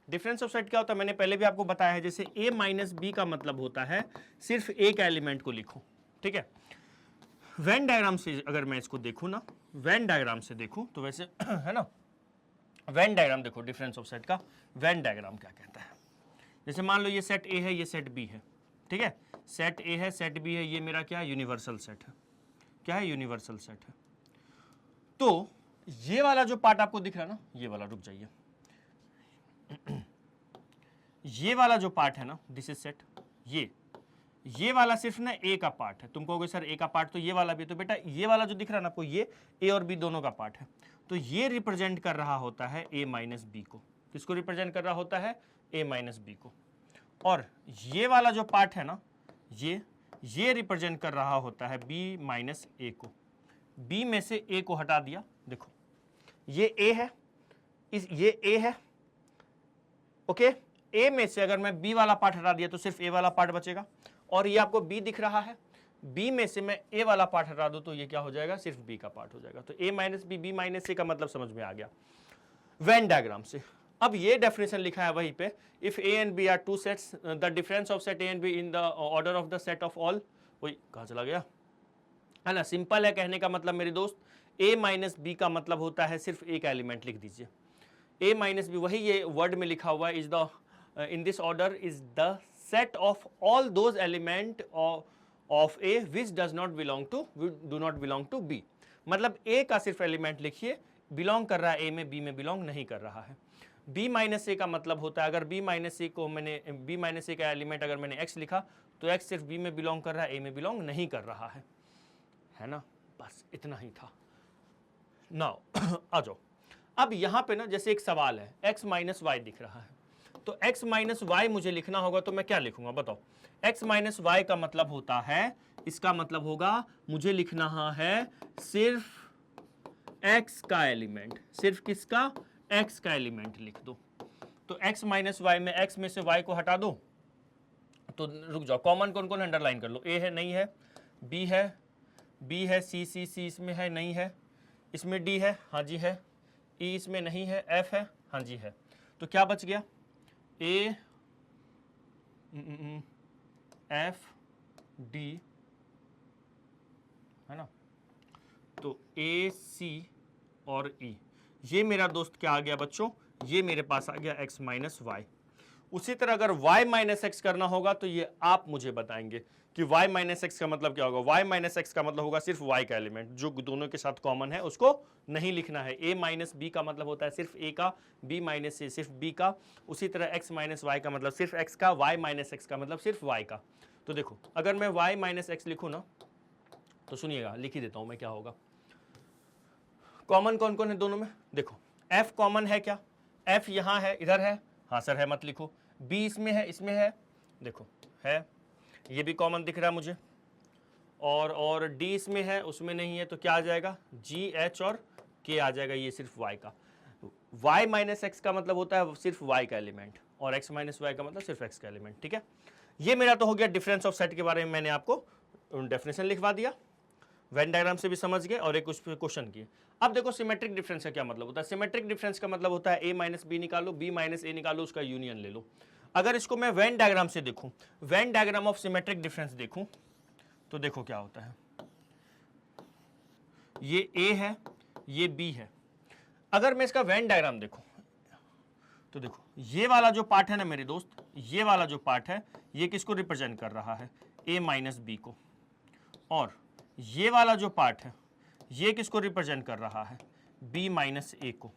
डिफरेंस ऑफ सेट क्या होता है, मैंने पहले भी आपको बताया है, जैसे a माइनस बी का मतलब होता है सिर्फ एक एलिमेंट को लिखो, ठीक है। वेन डायग्राम से अगर मैं इसको देखूं ना, वेन डायग्राम से देखूं तो वैसे है ना, वेन डायग्राम देखो डिफरेंस ऑफ सेट का, वेन डायग्राम क्या कहता है, जैसे मान लो ये सेट ए है, ये सेट बी है, ठीक है, सेट ए है, सेट बी है, ये मेरा क्या है, यूनिवर्सल सेट है, क्या है, यूनिवर्सल सेट है। तो ये वाला जो पार्ट आपको दिख रहा है ना, ये वाला, रुक जाइए, ये वाला जो पार्ट है ना, दिस इज सेट, ये वाला सिर्फ ना ए का पार्ट है। तुम कहोगे सर ए का पार्ट तो ये वाला भी, तो बेटा ये वाला जो दिख रहा है ना आपको, ये ए और बी दोनों का पार्ट है, तो ये रिप्रेजेंट कर रहा होता है ए माइनस बी को। किसको रिप्रेजेंट कर रहा होता है, ए माइनस बी को। और ये वाला जो पार्ट है ना, ये रिप्रेजेंट कर रहा होता है बी माइनस ए को। बी में से ए को हटा दिया, देखो ये ए है, ये ए है, ओके। ए में से अगर मैं बी वाला पार्ट हटा दिया तो सिर्फ ए वाला पार्ट बचेगा, और ये आपको बी दिख रहा है, बी में से मैं ए वाला पार्ट हटा दूं तो ये क्या हो जाएगा, सिर्फ बी का पार्ट हो जाएगा। तो A minus B, B minus ए का मतलब समझ में आ गया वेन डायग्राम से। अब ये डेफिनेशन लिखा है वहीं पे, if A and B are two sets, the difference of set A and B in the order of the set of all, वही कहाँ चला गया, है ना। सिंपल है कहने का मतलब मेरे दोस्त, ए माइनस बी का मतलब होता है सिर्फ एक एलिमेंट लिख दीजिए, ए माइनस बी, वही ये वर्ड में लिखा हुआ है, is the in this order is the set of all those element of A which does not belong to, do not belong to B। मतलब A का सिर्फ एलिमेंट लिखिए, बिलोंग कर रहा है A में, B में बिलोंग नहीं कर रहा है। B माइनस ए का मतलब होता है, अगर B माइनस ए को मैंने, B माइनस ए का एलिमेंट अगर मैंने X लिखा तो X सिर्फ B में बिलोंग कर रहा है, A में बिलोंग नहीं कर रहा है ना। बस इतना ही था। नाउ आ जाओ, अब यहाँ पे ना जैसे एक सवाल है, X माइनस वाई दिख रहा है, तो x माइनस वाई मुझे लिखना होगा, तो मैं क्या लिखूंगा बताओ, x माइनस वाई का मतलब होता है, इसका मतलब होगा मुझे लिखना है सिर्फ x का एलिमेंट, सिर्फ किसका, x का एलिमेंट लिख दो। तो x माइनस वाई में x में से y को हटा दो, तो रुक जाओ, कॉमन कौन कौन अंडरलाइन कर लो, a है, नहीं है, b है, b है, c इसमें है, नहीं है, इसमें d है, हाँ जी है, e इसमें नहीं है, f है, हाँ जी है, तो क्या बच गया, ए एफ डी, है ना, तो ए सी और ई, ये मेरा दोस्त क्या आ गया बच्चों, ये मेरे पास आ गया x माइनस वाई। उसी तरह अगर y माइनस एक्स करना होगा तो ये आप मुझे बताएंगे कि y माइनस एक्स का मतलब क्या होगा। y माइनस एक्स का मतलब होगा सिर्फ y का एलिमेंट जो दोनों के साथ कॉमन है उसको नहीं लिखना है। a माइनस बी का मतलब होता है सिर्फ a का, b माइनस ए सिर्फ b का। उसी तरह x माइनस वाई का मतलब सिर्फ x का, y माइनस एक्स का मतलब सिर्फ y का। तो देखो अगर मैं y माइनस एक्स लिखूँ ना तो सुनिएगा, लिख ही देता हूँ मैं, क्या होगा। कॉमन कौन कौन है दोनों में, देखो f कॉमन है क्या, f यहाँ है, इधर है, हाँ सर है, मत लिखो। b इसमें है, देखो है, ये भी कॉमन दिख रहा है मुझे, और d इसमें है, उसमें नहीं है, तो क्या आ जाएगा, g h और k आ जाएगा, ये सिर्फ y का। y माइनस एक्स का मतलब होता है सिर्फ y का एलिमेंट, और x माइनस वाई का मतलब सिर्फ x का एलिमेंट। ठीक है, ये मेरा तो हो गया डिफरेंस ऑफ सेट के बारे में, मैंने आपको डेफिनेशन लिखवा दिया, वेन डायग्राम से भी समझ गए और एक उस पर क्वेश्चन किए। अब देखो सिमेट्रिक डिफरेंस का क्या मतलब होता है। सिमेट्रिक डिफरेंस का मतलब होता है a माइनस बी निकालो, b माइनस ए निकालो, उसका यूनियन ले लो। अगर इसको मैं वेन डायग्राम से देखूं, Venn diagram of symmetric difference देखूं, तो देखो क्या होता है, ये a है, ये b है। अगर मैं इसका वेन डायग्राम देखूं तो देखो ये वाला जो पार्ट है ना मेरे दोस्त, ये वाला जो पार्ट है ये किसको रिप्रेजेंट कर रहा है, ए माइनस बी को, और ये वाला जो पार्ट है ये किसको रिप्रेजेंट कर रहा है, बी माइनस ए को,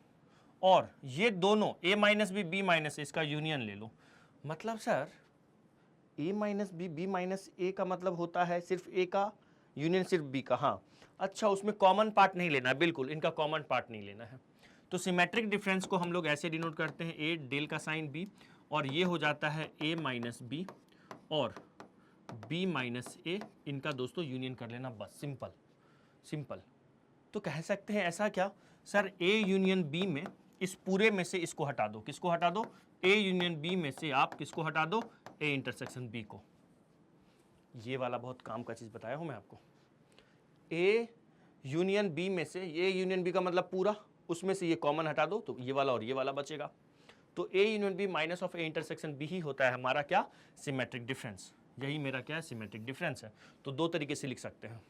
और ये दोनों ए माइनस बी बी माइनस इसका यूनियन ले लो। मतलब सर ए माइनस बी बी माइनस ए का मतलब होता है सिर्फ ए का यूनियन सिर्फ बी का। हाँ अच्छा, उसमें कॉमन पार्ट नहीं लेना है, बिल्कुल इनका कॉमन पार्ट नहीं लेना है। तो सिमेट्रिक डिफरेंस को हम लोग ऐसे डिनोट करते हैं, ए डेल का साइन बी, और ये हो जाता है ए माइनस बी और बी माइनस ए, इनका दोस्तों यूनियन कर लेना, बस सिंपल सिंपल। तो कह सकते हैं ऐसा क्या सर, ए यूनियन बी में इस पूरे में से इसको हटा दो, किसको हटा दो, ए यूनियन बी में से आप किसको हटा दो, ए इंटरसेक्शन बी को। ये वाला बहुत काम का चीज बताया हूं मैं आपको। ए यूनियन बी में से, ए यूनियन बी का मतलब पूरा, उसमें से ये कॉमन हटा दो तो ये वाला और ये वाला बचेगा। तो A union B minus of A intersection B ही होता है हमारा क्या, सिमेट्रिक डिफरेंस। यही मेरा क्या है, सिमेट्रिक डिफरेंस है। तो दो तरीके से लिख सकते हैं,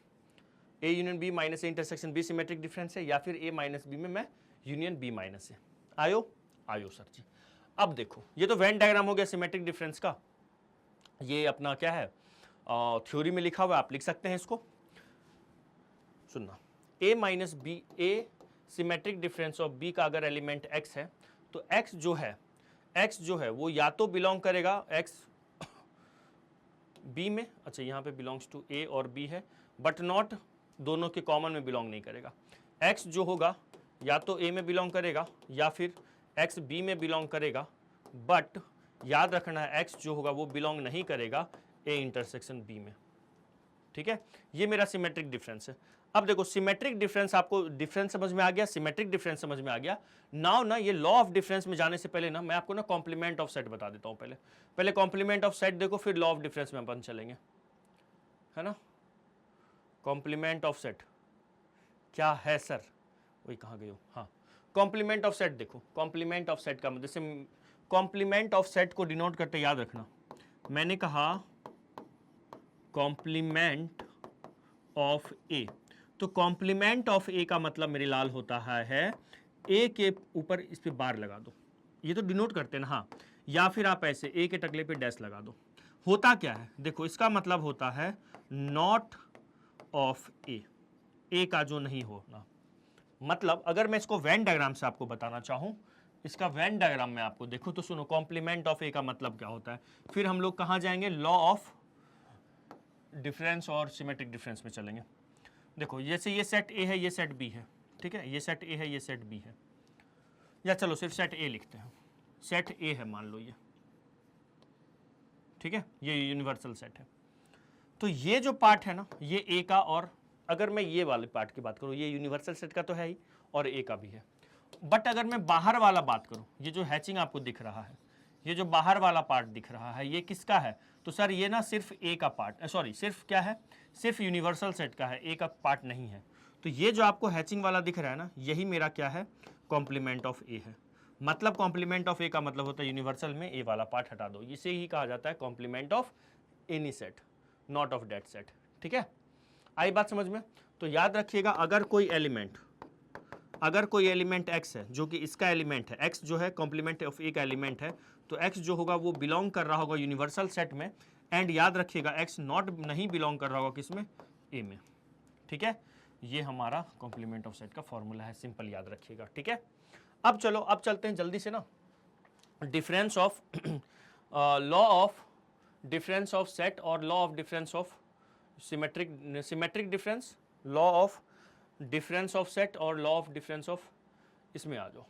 A union B minus A intersection B symmetric difference है, या फिर ए माइनस बी में मैं यूनियन बी माइनस है। आयो सर जी। अब देखो ये तो वेन डायग्राम हो गया सिमेट्रिक डिफरेंस का, ये अपना क्या है थ्योरी में लिखा हुआ, आप लिख सकते हैं इसको। सुनना, A minus B, A symmetric difference of B का अगर एलिमेंट x है तो x जो है वो या तो बिलोंग करेगा x b में, अच्छा यहाँ पे बिलोंग्स टू a और b है, बट नॉट दोनों के कॉमन में बिलोंग नहीं करेगा। x जो होगा या तो a में बिलोंग करेगा या फिर x b में बिलोंग करेगा, बट याद रखना है x जो होगा वो बिलोंग नहीं करेगा a इंटरसेक्शन b में। ठीक है, ये मेरा सिमेट्रिक डिफरेंस है। अब देखो सिमेट्रिक डिफरेंस, आपको डिफरेंस समझ में आ गया, सिमेट्रिक डिफरेंस समझ में आ गया। नाउ ना ये लॉ ऑफ डिफरेंस में जाने से पहले ना मैं आपको ना कॉम्प्लीमेंट ऑफ सेट बता देता हूं। पहले कॉम्प्लीमेंट ऑफ सेट देखो, फिर लॉ ऑफ डिफरेंस में अपन चलेंगे, है ना। कॉम्प्लीमेंट ऑफ सेट क्या है सर, वही कहाँ गए हो, हाँ कॉम्प्लीमेंट ऑफ सेट देखो। कॉम्प्लीमेंट ऑफ सेट का मतलब, जैसे कॉम्प्लीमेंट ऑफ सेट को डिनोट करते याद रखना, मैंने कहा कॉम्प्लीमेंट ऑफ ए, तो कॉम्प्लीमेंट ऑफ ए का मतलब मेरे लाल होता है ए के ऊपर इस पे बार लगा दो, ये तो डिनोट करते हैं ना, हाँ, या फिर आप ऐसे ए के टकले पे डैश लगा दो। होता क्या है देखो, इसका मतलब होता है नॉट ऑफ ए का जो नहीं होना। मतलब अगर मैं इसको वेन डायग्राम से आपको बताना चाहूं, इसका वेन डायग्राम में आपको देखो तो सुनो, कॉम्प्लीमेंट ऑफ ए का मतलब क्या होता है, फिर हम लोग कहां जाएंगे, लॉ ऑफ डिफरेंस और सिमेट्रिक डिफरेंस में चलेंगे। देखो जैसे ये सेट ए है, ये सेट बी है, ठीक है, ये सेट ए है, ये सेट बी है, या चलो सिर्फ सेट ए लिखते हैं, सेट ए है मान लो ये, ठीक है, ये यूनिवर्सल सेट है। तो ये जो पार्ट है ना ये ए का, और अगर मैं ये वाले पार्ट की बात करूं, ये यूनिवर्सल सेट का तो है ही और ए का भी है, बट अगर मैं बाहर वाला बात करूं, ये जो हैचिंग आपको दिख रहा है, ये जो बाहर वाला पार्ट दिख रहा है, ये किसका है, तो सर ये ना सिर्फ ए का पार्ट, सॉरी सिर्फ क्या है, सिर्फ यूनिवर्सल सेट का है, ए का पार्ट नहीं है। तो ये जो आपको हैचिंग वाला दिख रहा है ना, यही मेरा क्या है, कॉम्प्लीमेंट ऑफ ए है। मतलब कॉम्प्लीमेंट ऑफ ए का मतलब होता है यूनिवर्सल में ए वाला पार्ट हटा दो, इसे ही कहा जाता है complement of any set, not of that set. ठीक है, आई बात समझ में। तो याद रखिएगा, अगर कोई एलिमेंट x है जो कि इसका एलिमेंट है, x जो है कॉम्प्लीमेंट ऑफ ए का एलिमेंट है, तो x जो होगा वो बिलोंग कर रहा होगा यूनिवर्सल सेट में, एंड याद रखिएगा x नॉट नहीं बिलोंग कर रहा होगा किसमें, ए में। ठीक है, ये हमारा कॉम्प्लीमेंट ऑफ सेट का फॉर्मूला है, सिंपल याद रखिएगा। ठीक है, अब चलो अब चलते हैं जल्दी से ना difference of law of difference of set और law of difference of symmetric difference, law of difference of set और लॉ ऑफ डिफरेंस ऑफ, इसमें आ जाओ,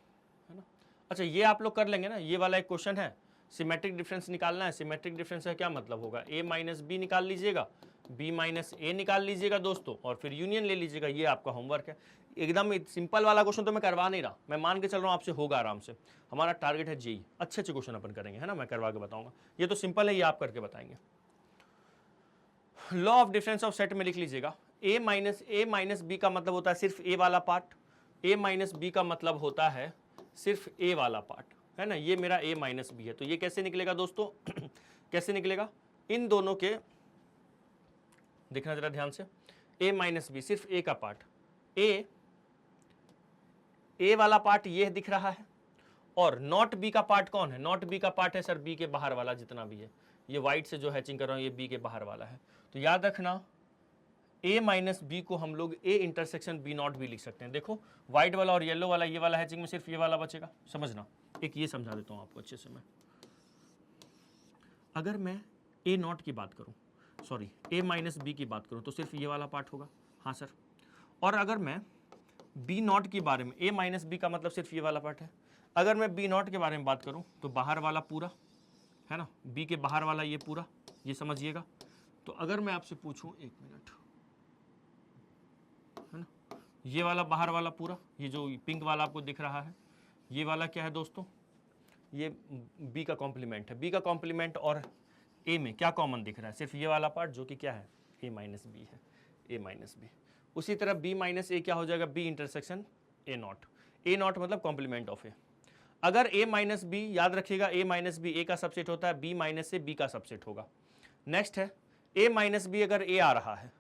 है ना। अच्छा ये आप लोग कर लेंगे ना, ये वाला एक क्वेश्चन है, सिमेट्रिक डिफरेंस निकालना है। सिमेट्रिक डिफरेंस का क्या मतलब होगा, a माइनस बी निकाल लीजिएगा, b माइनस ए निकाल लीजिएगा दोस्तों, और फिर यूनियन ले लीजिएगा। ये आपका होमवर्क है, एकदम सिंपल वाला क्वेश्चन तो मैं करवा नहीं रहा, मैं मान के चल रहा हूँ आपसे होगा आराम से। हमारा टारगेट है जेई, अच्छे अच्छे क्वेश्चन अपन करेंगे, है ना, मैं करवा के बताऊंगा। ये तो सिंपल है, ये आप करके बताएंगे। Law of difference of set में लिख लीजिएगा, ए माइनस बी का मतलब होता है सिर्फ ए वाला पार्ट, ए माइनस बी का मतलब होता है सिर्फ ए वाला पार्ट, है ना। ये मेरा ए माइनस बी है, तो ये कैसे निकलेगा दोस्तों कैसे निकलेगा, इन दोनों के देखना जरा ध्यान से, ए माइनस बी सिर्फ ए का पार्ट, ए वाला पार्ट ये दिख रहा है, और नॉट बी का पार्ट कौन है, नॉट बी का पार्ट है सर बी के बाहर वाला जितना भी है, ये वाइट से जो हैचिंग कर रहा हूँ ये बी के बाहर वाला है। तो याद रखना ए माइनस बी को हम लोग ए इंटरसेक्शन बी नॉट भी लिख सकते हैं। देखो व्हाइट वाला और येलो वाला, ये वाला हैचिंग में सिर्फ ये वाला बचेगा, समझना। एक ये समझा देता हूँ आपको अच्छे से मैं। अगर मैं ए नॉट की बात करूँ, सॉरी ए माइनस बी की बात करूँ तो सिर्फ ये वाला पार्ट होगा, हाँ सर। और अगर मैं बी नॉट के बारे में, ए माइनस बी का मतलब सिर्फ ये वाला पार्ट है। अगर मैं बी नॉट के बारे में बात करूँ तो बाहर वाला पूरा है ना, बी के बाहर वाला ये पूरा, ये समझिएगा। तो अगर मैं आपसे पूछूं, एक मिनट, है ना, ये वाला बाहर वाला पूरा, ये जो पिंक वाला आपको दिख रहा है, ये वाला क्या है दोस्तों, ये बी का कॉम्प्लीमेंट है। बी का कॉम्प्लीमेंट और ए में क्या कॉमन दिख रहा है, सिर्फ ये वाला पार्ट जो कि क्या है, ए माइनस बी है, ए माइनस बी। उसी तरह बी माइनस ए क्या हो जाएगा, B intersection A not. A not मतलब कॉम्प्लीमेंट ऑफ ए। अगर ए माइनस बी, याद रखिएगा ए माइनस बी ए का सबसेट होता है, बी माइनस से बी का सबसेट होगा। नेक्स्ट है ए माइनस बी, अगर ए आ रहा है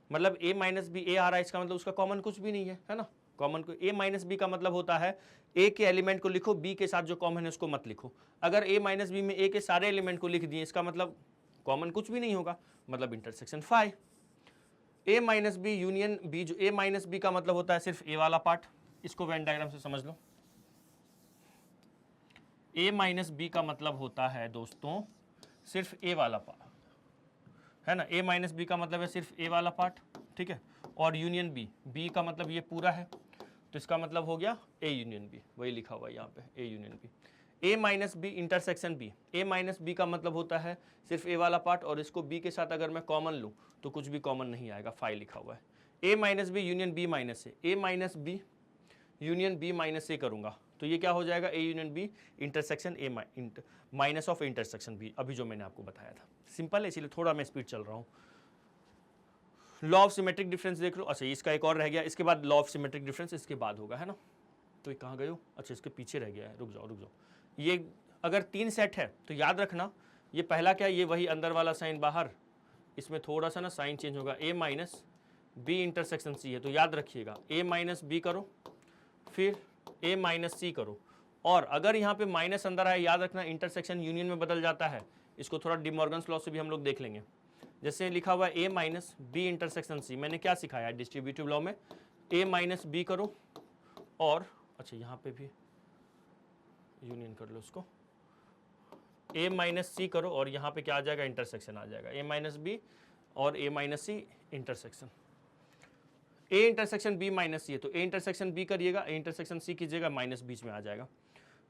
मतलब ए माइनस बी ए आ रहा है, इसका मतलब उसका कॉमन कुछ भी नहीं है ना। कॉमन को ए माइनस बी का मतलब होता है ए के एलिमेंट को लिखो, बी के साथ जो कॉमन है उसको मत लिखो। अगर ए माइनस बी में ए के सारे एलिमेंट को लिख दिए, इसका मतलब कॉमन कुछ भी नहीं होगा, मतलब इंटरसेक्शन फाई। ए माइनस बी यूनियन बी, जो ए माइनस बी का मतलब होता है सिर्फ ए वाला पार्ट, इसको वेन डायग्राम से समझ लो। ए माइनस बी का मतलब होता है दोस्तों सिर्फ ए वाला पार्ट, है ना। ए माइनस बी का मतलब है सिर्फ ए वाला पार्ट, ठीक है। और यूनियन बी, बी का मतलब ये पूरा है, तो इसका मतलब हो गया ए यूनियन बी, वही लिखा हुआ है यहाँ पे, A union B. A minus B intersection B, A minus B का मतलब होता है सिर्फ ए वाला पार्ट, और इसको बी के साथ अगर मैं कॉमन लूँ तो कुछ भी कॉमन नहीं आएगा, फाई लिखा हुआ है। A minus B union B minus A, A minus B union B minus A करूँगा तो ये क्या हो जाएगा, A union B intersection A minus of intersection B, अभी जो मैंने आपको बताया था। सिंपल है, इसीलिए थोड़ा मैं स्पीड चल रहा हूँ। लॉ ऑफ सिमेट्रिक डिफरेंस देख लो। अच्छा इसका एक और रह गया, इसके बाद लॉ ऑफ सिमेट्रिक डिफरेंस इसके बाद होगा, है ना। तो ये कहाँ गए हो, अच्छा इसके पीछे रह गया है, रुक जाओ। ये अगर 3 सेट है तो याद रखना, ये पहला क्या है, ये वही अंदर वाला साइन बाहर, इसमें थोड़ा सा ना साइन चेंज होगा, ए माइनस बी इंटरसेक्शन सी है, तो याद रखिएगा ए माइनस बी करो, फिर ए माइनस सी करो। और अगर यहाँ पे माइनस अंदर आए, याद रखना इंटरसेक्शन यूनियन में बदल जाता है। इसको थोड़ा डिमॉर्गन्स लॉ से भी हम लोग देख लेंगे। जैसे लिखा हुआ है ए माइनस बी इंटरसेक्शन सी, मैंने क्या सिखाया है डिस्ट्रीब्यूटिव लॉ में, ए माइनस बी करो और अच्छा यहाँ पे भी यूनियन कर लो उसको, ए माइनस सी करो और यहाँ पे क्या आ जाएगा, इंटरसेक्शन आ जाएगा, ए माइनस बी और A minus C intersection. A intersection B minus C है तो ए इंटरसेक्शन बी करिएगा, ए इंटरसेक्शन सी कीजिएगा, माइनस बीच में आ जाएगा।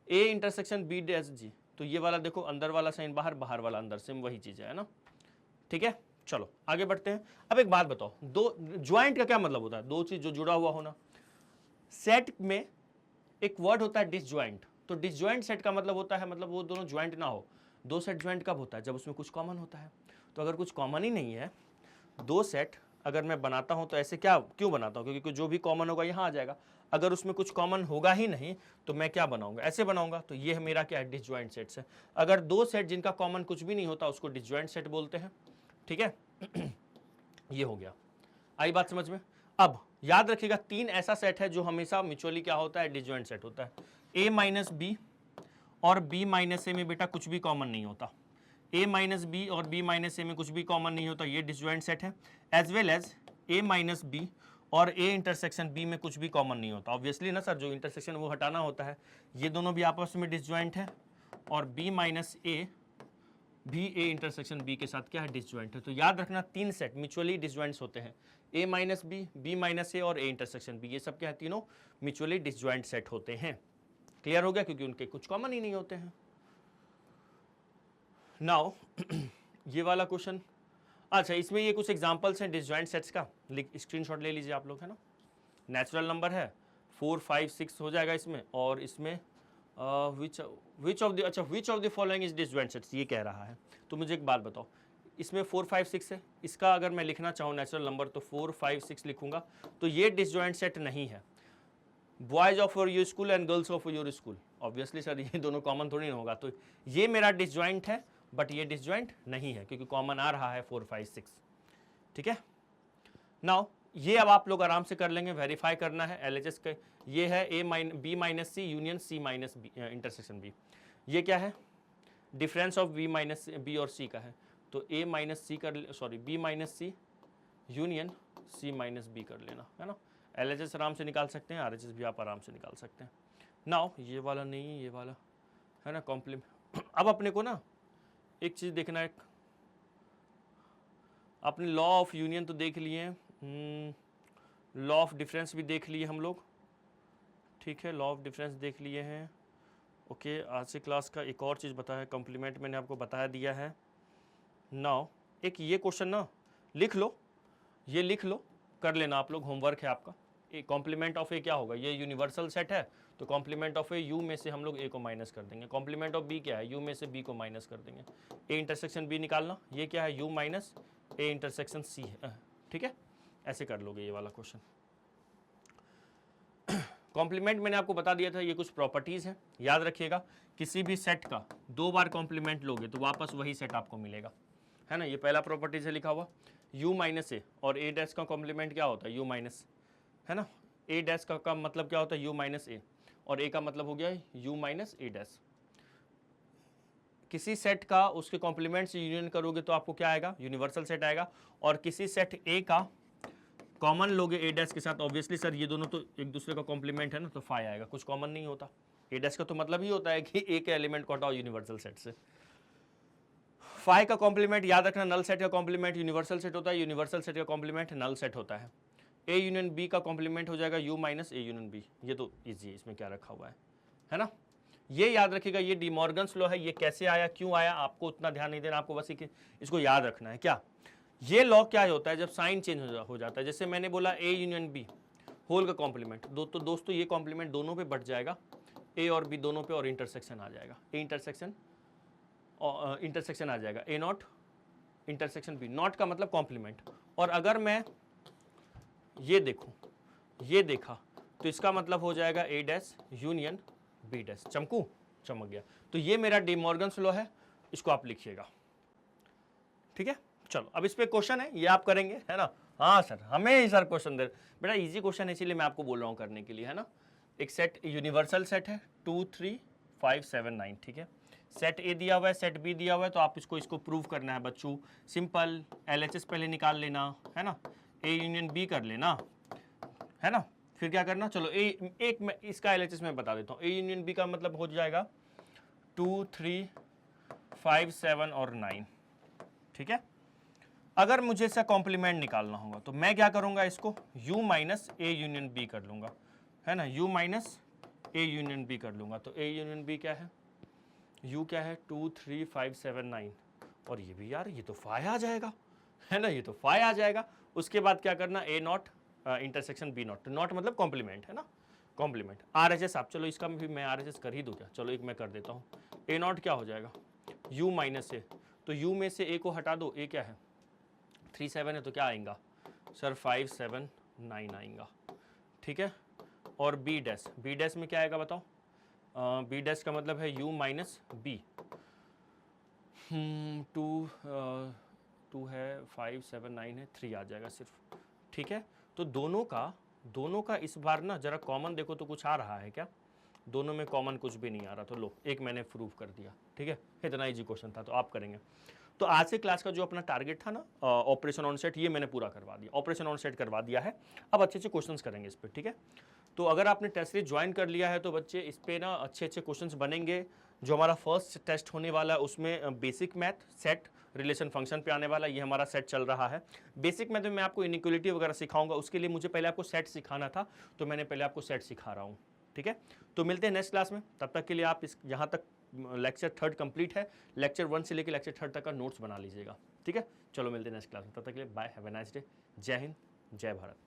ए इंटरसेक्शन बी डैश जी, तो ये वाला देखो अंदर वाला साइन बाहर, बाहर वाला अंदर, सेम वही चीज़ है ना, ठीक है। चलो आगे बढ़ते हैं। अब एक बात बताओ, दो ज्वाइंट का क्या मतलब होता है, दो चीज जो जुड़ा हुआ होना। सेट में एक वर्ड होता है डिसज्वाइंट, तो डिसज्वाइंट सेट का मतलब होता है, मतलब वो दोनों ज्वाइंट ना हो। दो सेट ज्वाइंट कब होता है, जब उसमें कुछ कॉमन होता है। तो अगर कुछ कॉमन ही नहीं है, दो सेट अगर मैं बनाता हूं तो ऐसे क्या क्यों बनाता हूं, क्योंकि जो भी कॉमन होगा यहाँ आ जाएगा। अगर उसमें कुछ कॉमन होगा ही नहीं तो मैं क्या बनाऊंगा, ऐसे बनाऊंगा। तो ये है मेरा क्या है, डिसज्वाइंट सेट्स है। अगर दो सेट जिनका कॉमन कुछ भी नहीं होता उसको डिसज्वाइंट सेट बोलते हैं, ठीक है। ये हो गया, आई बात समझ में। अब याद रखिएगा 3 ऐसा सेट है जो हमेशा म्यूचुअली क्या होता है, डिसज्वाइंट सेट होता है। ए माइनस बी और बी माइनस ए में बेटा कुछ भी कॉमन नहीं होता। ए माइनस बी और बी माइनस ए में कुछ भी कॉमन नहीं होता, ये डिसज्वाइंट सेट है। As well as A minus B और ए इंटरसेक्शन बी में कुछ भी कॉमन नहीं होता। ऑब्वियसली ना सर, जो इंटरसेक्शन वो हटाना होता है। ये दोनों भी आपस में डिसज्वाइंट है और बी माइनस ए भी ए इंटरसेक्शन बी के साथ क्या है, डिसज्वाइंट है। तो याद रखना 3 सेट म्यूचुअली डिसज्वाइंट्स होते हैं, ए माइनस बी, बी माइनस ए और ए इंटरसेक्शन बी। ये सब क्या है, तीनों म्यूचुअली डिसज्वाइंट सेट होते हैं। क्लियर हो गया, क्योंकि उनके कुछ कॉमन ही नहीं होते हैं। नाउ ये वाला क्वेश्चन, अच्छा इसमें ये कुछ एग्जांपल्स हैं डिसज्वाइंट सेट्स का, स्क्रीनशॉट ले लीजिए आप लोग, है ना। नेचुरल नंबर है 4, 5, 6 हो जाएगा इसमें, और इसमें which of the following is disjoint sets ये कह रहा है। तो मुझे एक बात बताओ, इसमें 4, 5, 6 है, इसका अगर मैं लिखना चाहूँ नेचुरल नंबर तो 4, 5, 6 लिखूंगा, तो ये डिसज्वाइंट सेट नहीं है। Boys of your school and girls of your school, obviously sir ये दोनों कॉमन थोड़ी ना होगा, तो ये मेरा डिसज्वाइंट है, बट ये डिसज्वाइंट नहीं है क्योंकि कॉमन आ रहा है 4, 5, 6, ठीक है। नाउ ये अब आप लोग आराम से कर लेंगे, वेरीफाई करना है एलएचएस का। ये है B minus C union C minus B intersection B. ये क्या है, difference of B minus B और सी का है, तो A minus C B minus C union C minus B कर लेना, है ना। LHS आराम से निकाल सकते हैं, RHS भी आप आराम से निकाल सकते हैं। नाउ ये वाला नहीं, ये वाला है ना कॉम्प्लीमेंट। अब अपने को ना एक चीज़ देखना है, अपने लॉ ऑफ यूनियन तो देख लिए हैं, लॉ ऑफ डिफरेंस भी देख लिए हम लोग, ठीक है, लॉ ऑफ डिफरेंस देख लिए हैं। ओके, आज से क्लास का एक और चीज़ बताया, कॉम्प्लीमेंट मैंने आपको बता दिया है। नाउ एक ये क्वेश्चन ना लिख लो, ये लिख लो, कर लेना आप लोग, होमवर्क है आपका। ए कॉम्प्लीमेंट ऑफ ए क्या होगा, ये यूनिवर्सल सेट है, तो कॉम्प्लीमेंट ऑफ ए यू में से हम लोग ए को माइनस कर देंगे। कॉम्प्लीमेंट ऑफ बी क्या है, यू में से बी को माइनस कर देंगे। ए इंटरसेक्शन बी निकालना, ये क्या है, U minus A intersection C है, ठीक है, ऐसे कर लोगे ये वाला क्वेश्चन। कॉम्प्लीमेंट मैंने आपको बता दिया था, ये कुछ प्रॉपर्टीज़ हैं, याद रखिएगा। किसी भी सेट का 2 बार कॉम्प्लीमेंट लोगे तो वापस वही सेट आपको मिलेगा, है ना। ये पहला प्रॉपर्टीज है लिखा हुआ, u माइनस ए, और ए डैश का कॉम्प्लीमेंट क्या होता है, u माइनस, है ना। ए डैश का मतलब क्या होता है, u माइनस ए, और ए का मतलब हो गया u माइनस ए डैश। किसी सेट का उसके कॉम्प्लीमेंट से यूनियन करोगे तो आपको क्या आएगा, यूनिवर्सल सेट आएगा। और किसी सेट ए का कॉमन लोगे ए डैश के साथ, ऑब्वियसली सर ये दोनों तो एक दूसरे का कॉम्प्लीमेंट है ना, तो फाई आएगा, कुछ कॉमन नहीं होता। ए डैश का तो मतलब ही होता है कि ए के एलिमेंट को हटाओ यूनिवर्सल सेट से। फाई का कॉम्प्लीमेंट याद रखना, नल सेट का कॉम्प्लीमेंट यूनिवर्सल सेट होता है, यूनिवर्सल सेट का कॉम्प्लीमेंट नल सेट होता है। ए यूनियन बी का कॉम्प्लीमेंट हो जाएगा u minus A union B, ये तो इजी है, इसमें क्या रखा हुआ है ना। ये याद रखिएगा, ये डी मॉर्गन्स लॉ है, ये कैसे आया, क्यों आया, आपको उतना ध्यान नहीं देना, आपको बस इसको याद रखना है। क्या ये लॉ क्या होता है, जब साइन चेंज हो जाता है, जैसे मैंने बोला ए यूनियन बी होल का कॉम्प्लीमेंट, तो दोस्तों ये कॉम्प्लीमेंट दोनों पे बढ़ जाएगा, ए और बी दोनों पे, और इंटरसेक्शन आ जाएगा, ए इंटरसेक्शन आ जाएगा, ए नॉट इंटरसेक्शन बी, नॉट का मतलब कॉम्प्लीमेंट। और अगर मैं ये देखूं, ये देखा, तो इसका मतलब हो जाएगा ए डैश यूनियन बी डैश। चमक गया। तो ये मेरा डी मॉर्गन्स लॉ है, इसको आप लिखिएगा, ठीक है। चलो अब इस पे क्वेश्चन है, ये आप करेंगे, है ना। हाँ सर, हमें ही सर क्वेश्चन दे, बेटा इजी क्वेश्चन है, इसीलिए मैं आपको बोल रहा हूँ करने के लिए, है ना। एक सेट यूनिवर्सल सेट है 2 3 5 7 9, ठीक है। सेट ए दिया हुआ है, सेट बी दिया हुआ है, तो आप इसको प्रूव करना है बच्चों। सिंपल, LHS पहले निकाल लेना, है ना, ए यूनियन बी कर लेना, है ना। फिर क्या करना, चलो एक मैं इसका LHS में बता देता हूँ। ए यूनियन बी का मतलब हो जाएगा 2 3 5 7 और 9, ठीक है। अगर मुझे इसका कॉम्प्लीमेंट निकालना होगा तो मैं क्या करूंगा, इसको u minus A union B कर लूंगा, है ना, u minus A union B कर लूंगा। तो ए यूनियन बी क्या है, u क्या है 2 3 5 7 9, और ये भी यार ये तो फाई आ जाएगा, है ना, ये तो फाई आ जाएगा। उसके बाद क्या करना, A not intersection B not, not मतलब कॉम्प्लीमेंट, है ना, कॉम्प्लीमेंट। RHS आप, चलो इसका भी मैं RHS कर ही दूँ क्या, चलो एक मैं कर देता हूँ। ए नॉट क्या हो जाएगा, u माइनस ए, तो u में से a को हटा दो, a क्या है 3 7 है, तो क्या आएगा सर 5 7 9 आएगा, ठीक है। और बी डैश में क्या आएगा बताओ, बी डैश का मतलब है u माइनस बी, 2 है 5 7 9 है, 3 आ जाएगा सिर्फ, ठीक है। तो दोनों का इस बार ना जरा कॉमन देखो तो कुछ आ रहा है क्या, दोनों में कॉमन कुछ भी नहीं आ रहा, तो लो एक मैंने प्रूव कर दिया, ठीक है। इतना इजी क्वेश्चन था, तो आप करेंगे। तो आज से क्लास का जो अपना टारगेट था ना, ऑपरेशन ऑन सेट, ये मैंने पूरा करवा दिया, ऑपरेशन ऑन सेट करवा दिया है। अब अच्छे क्वेश्चंस करेंगे इस पर, ठीक है। तो अगर आपने टेस्ट सीरीज ज्वाइन कर लिया है तो बच्चे इस पे ना अच्छे क्वेश्चंस बनेंगे। जो हमारा फर्स्ट टेस्ट होने वाला है उसमें basic math set relation function पे आने वाला, ये हमारा सेट चल रहा है। बेसिक मैथ में मैं आपको इनइक्वालिटी वगैरह सिखाऊंगा, उसके लिए मुझे पहले आपको सेट सिखाना था, तो मैंने पहले आपको सेट सिखा रहा हूँ, ठीक है। तो मिलते हैं नेक्स्ट क्लास में, तब तक के लिए आप इस यहाँ तक लेक्चर 3 कंप्लीट है, लेक्चर 1 से लेकर लेक्चर 3 तक का नोट्स बना लीजिएगा, ठीक है। चलो मिलते हैं नेक्स्ट क्लास में, तब तक के लिए bye, have a nice day, Jai Hind, जय भारत।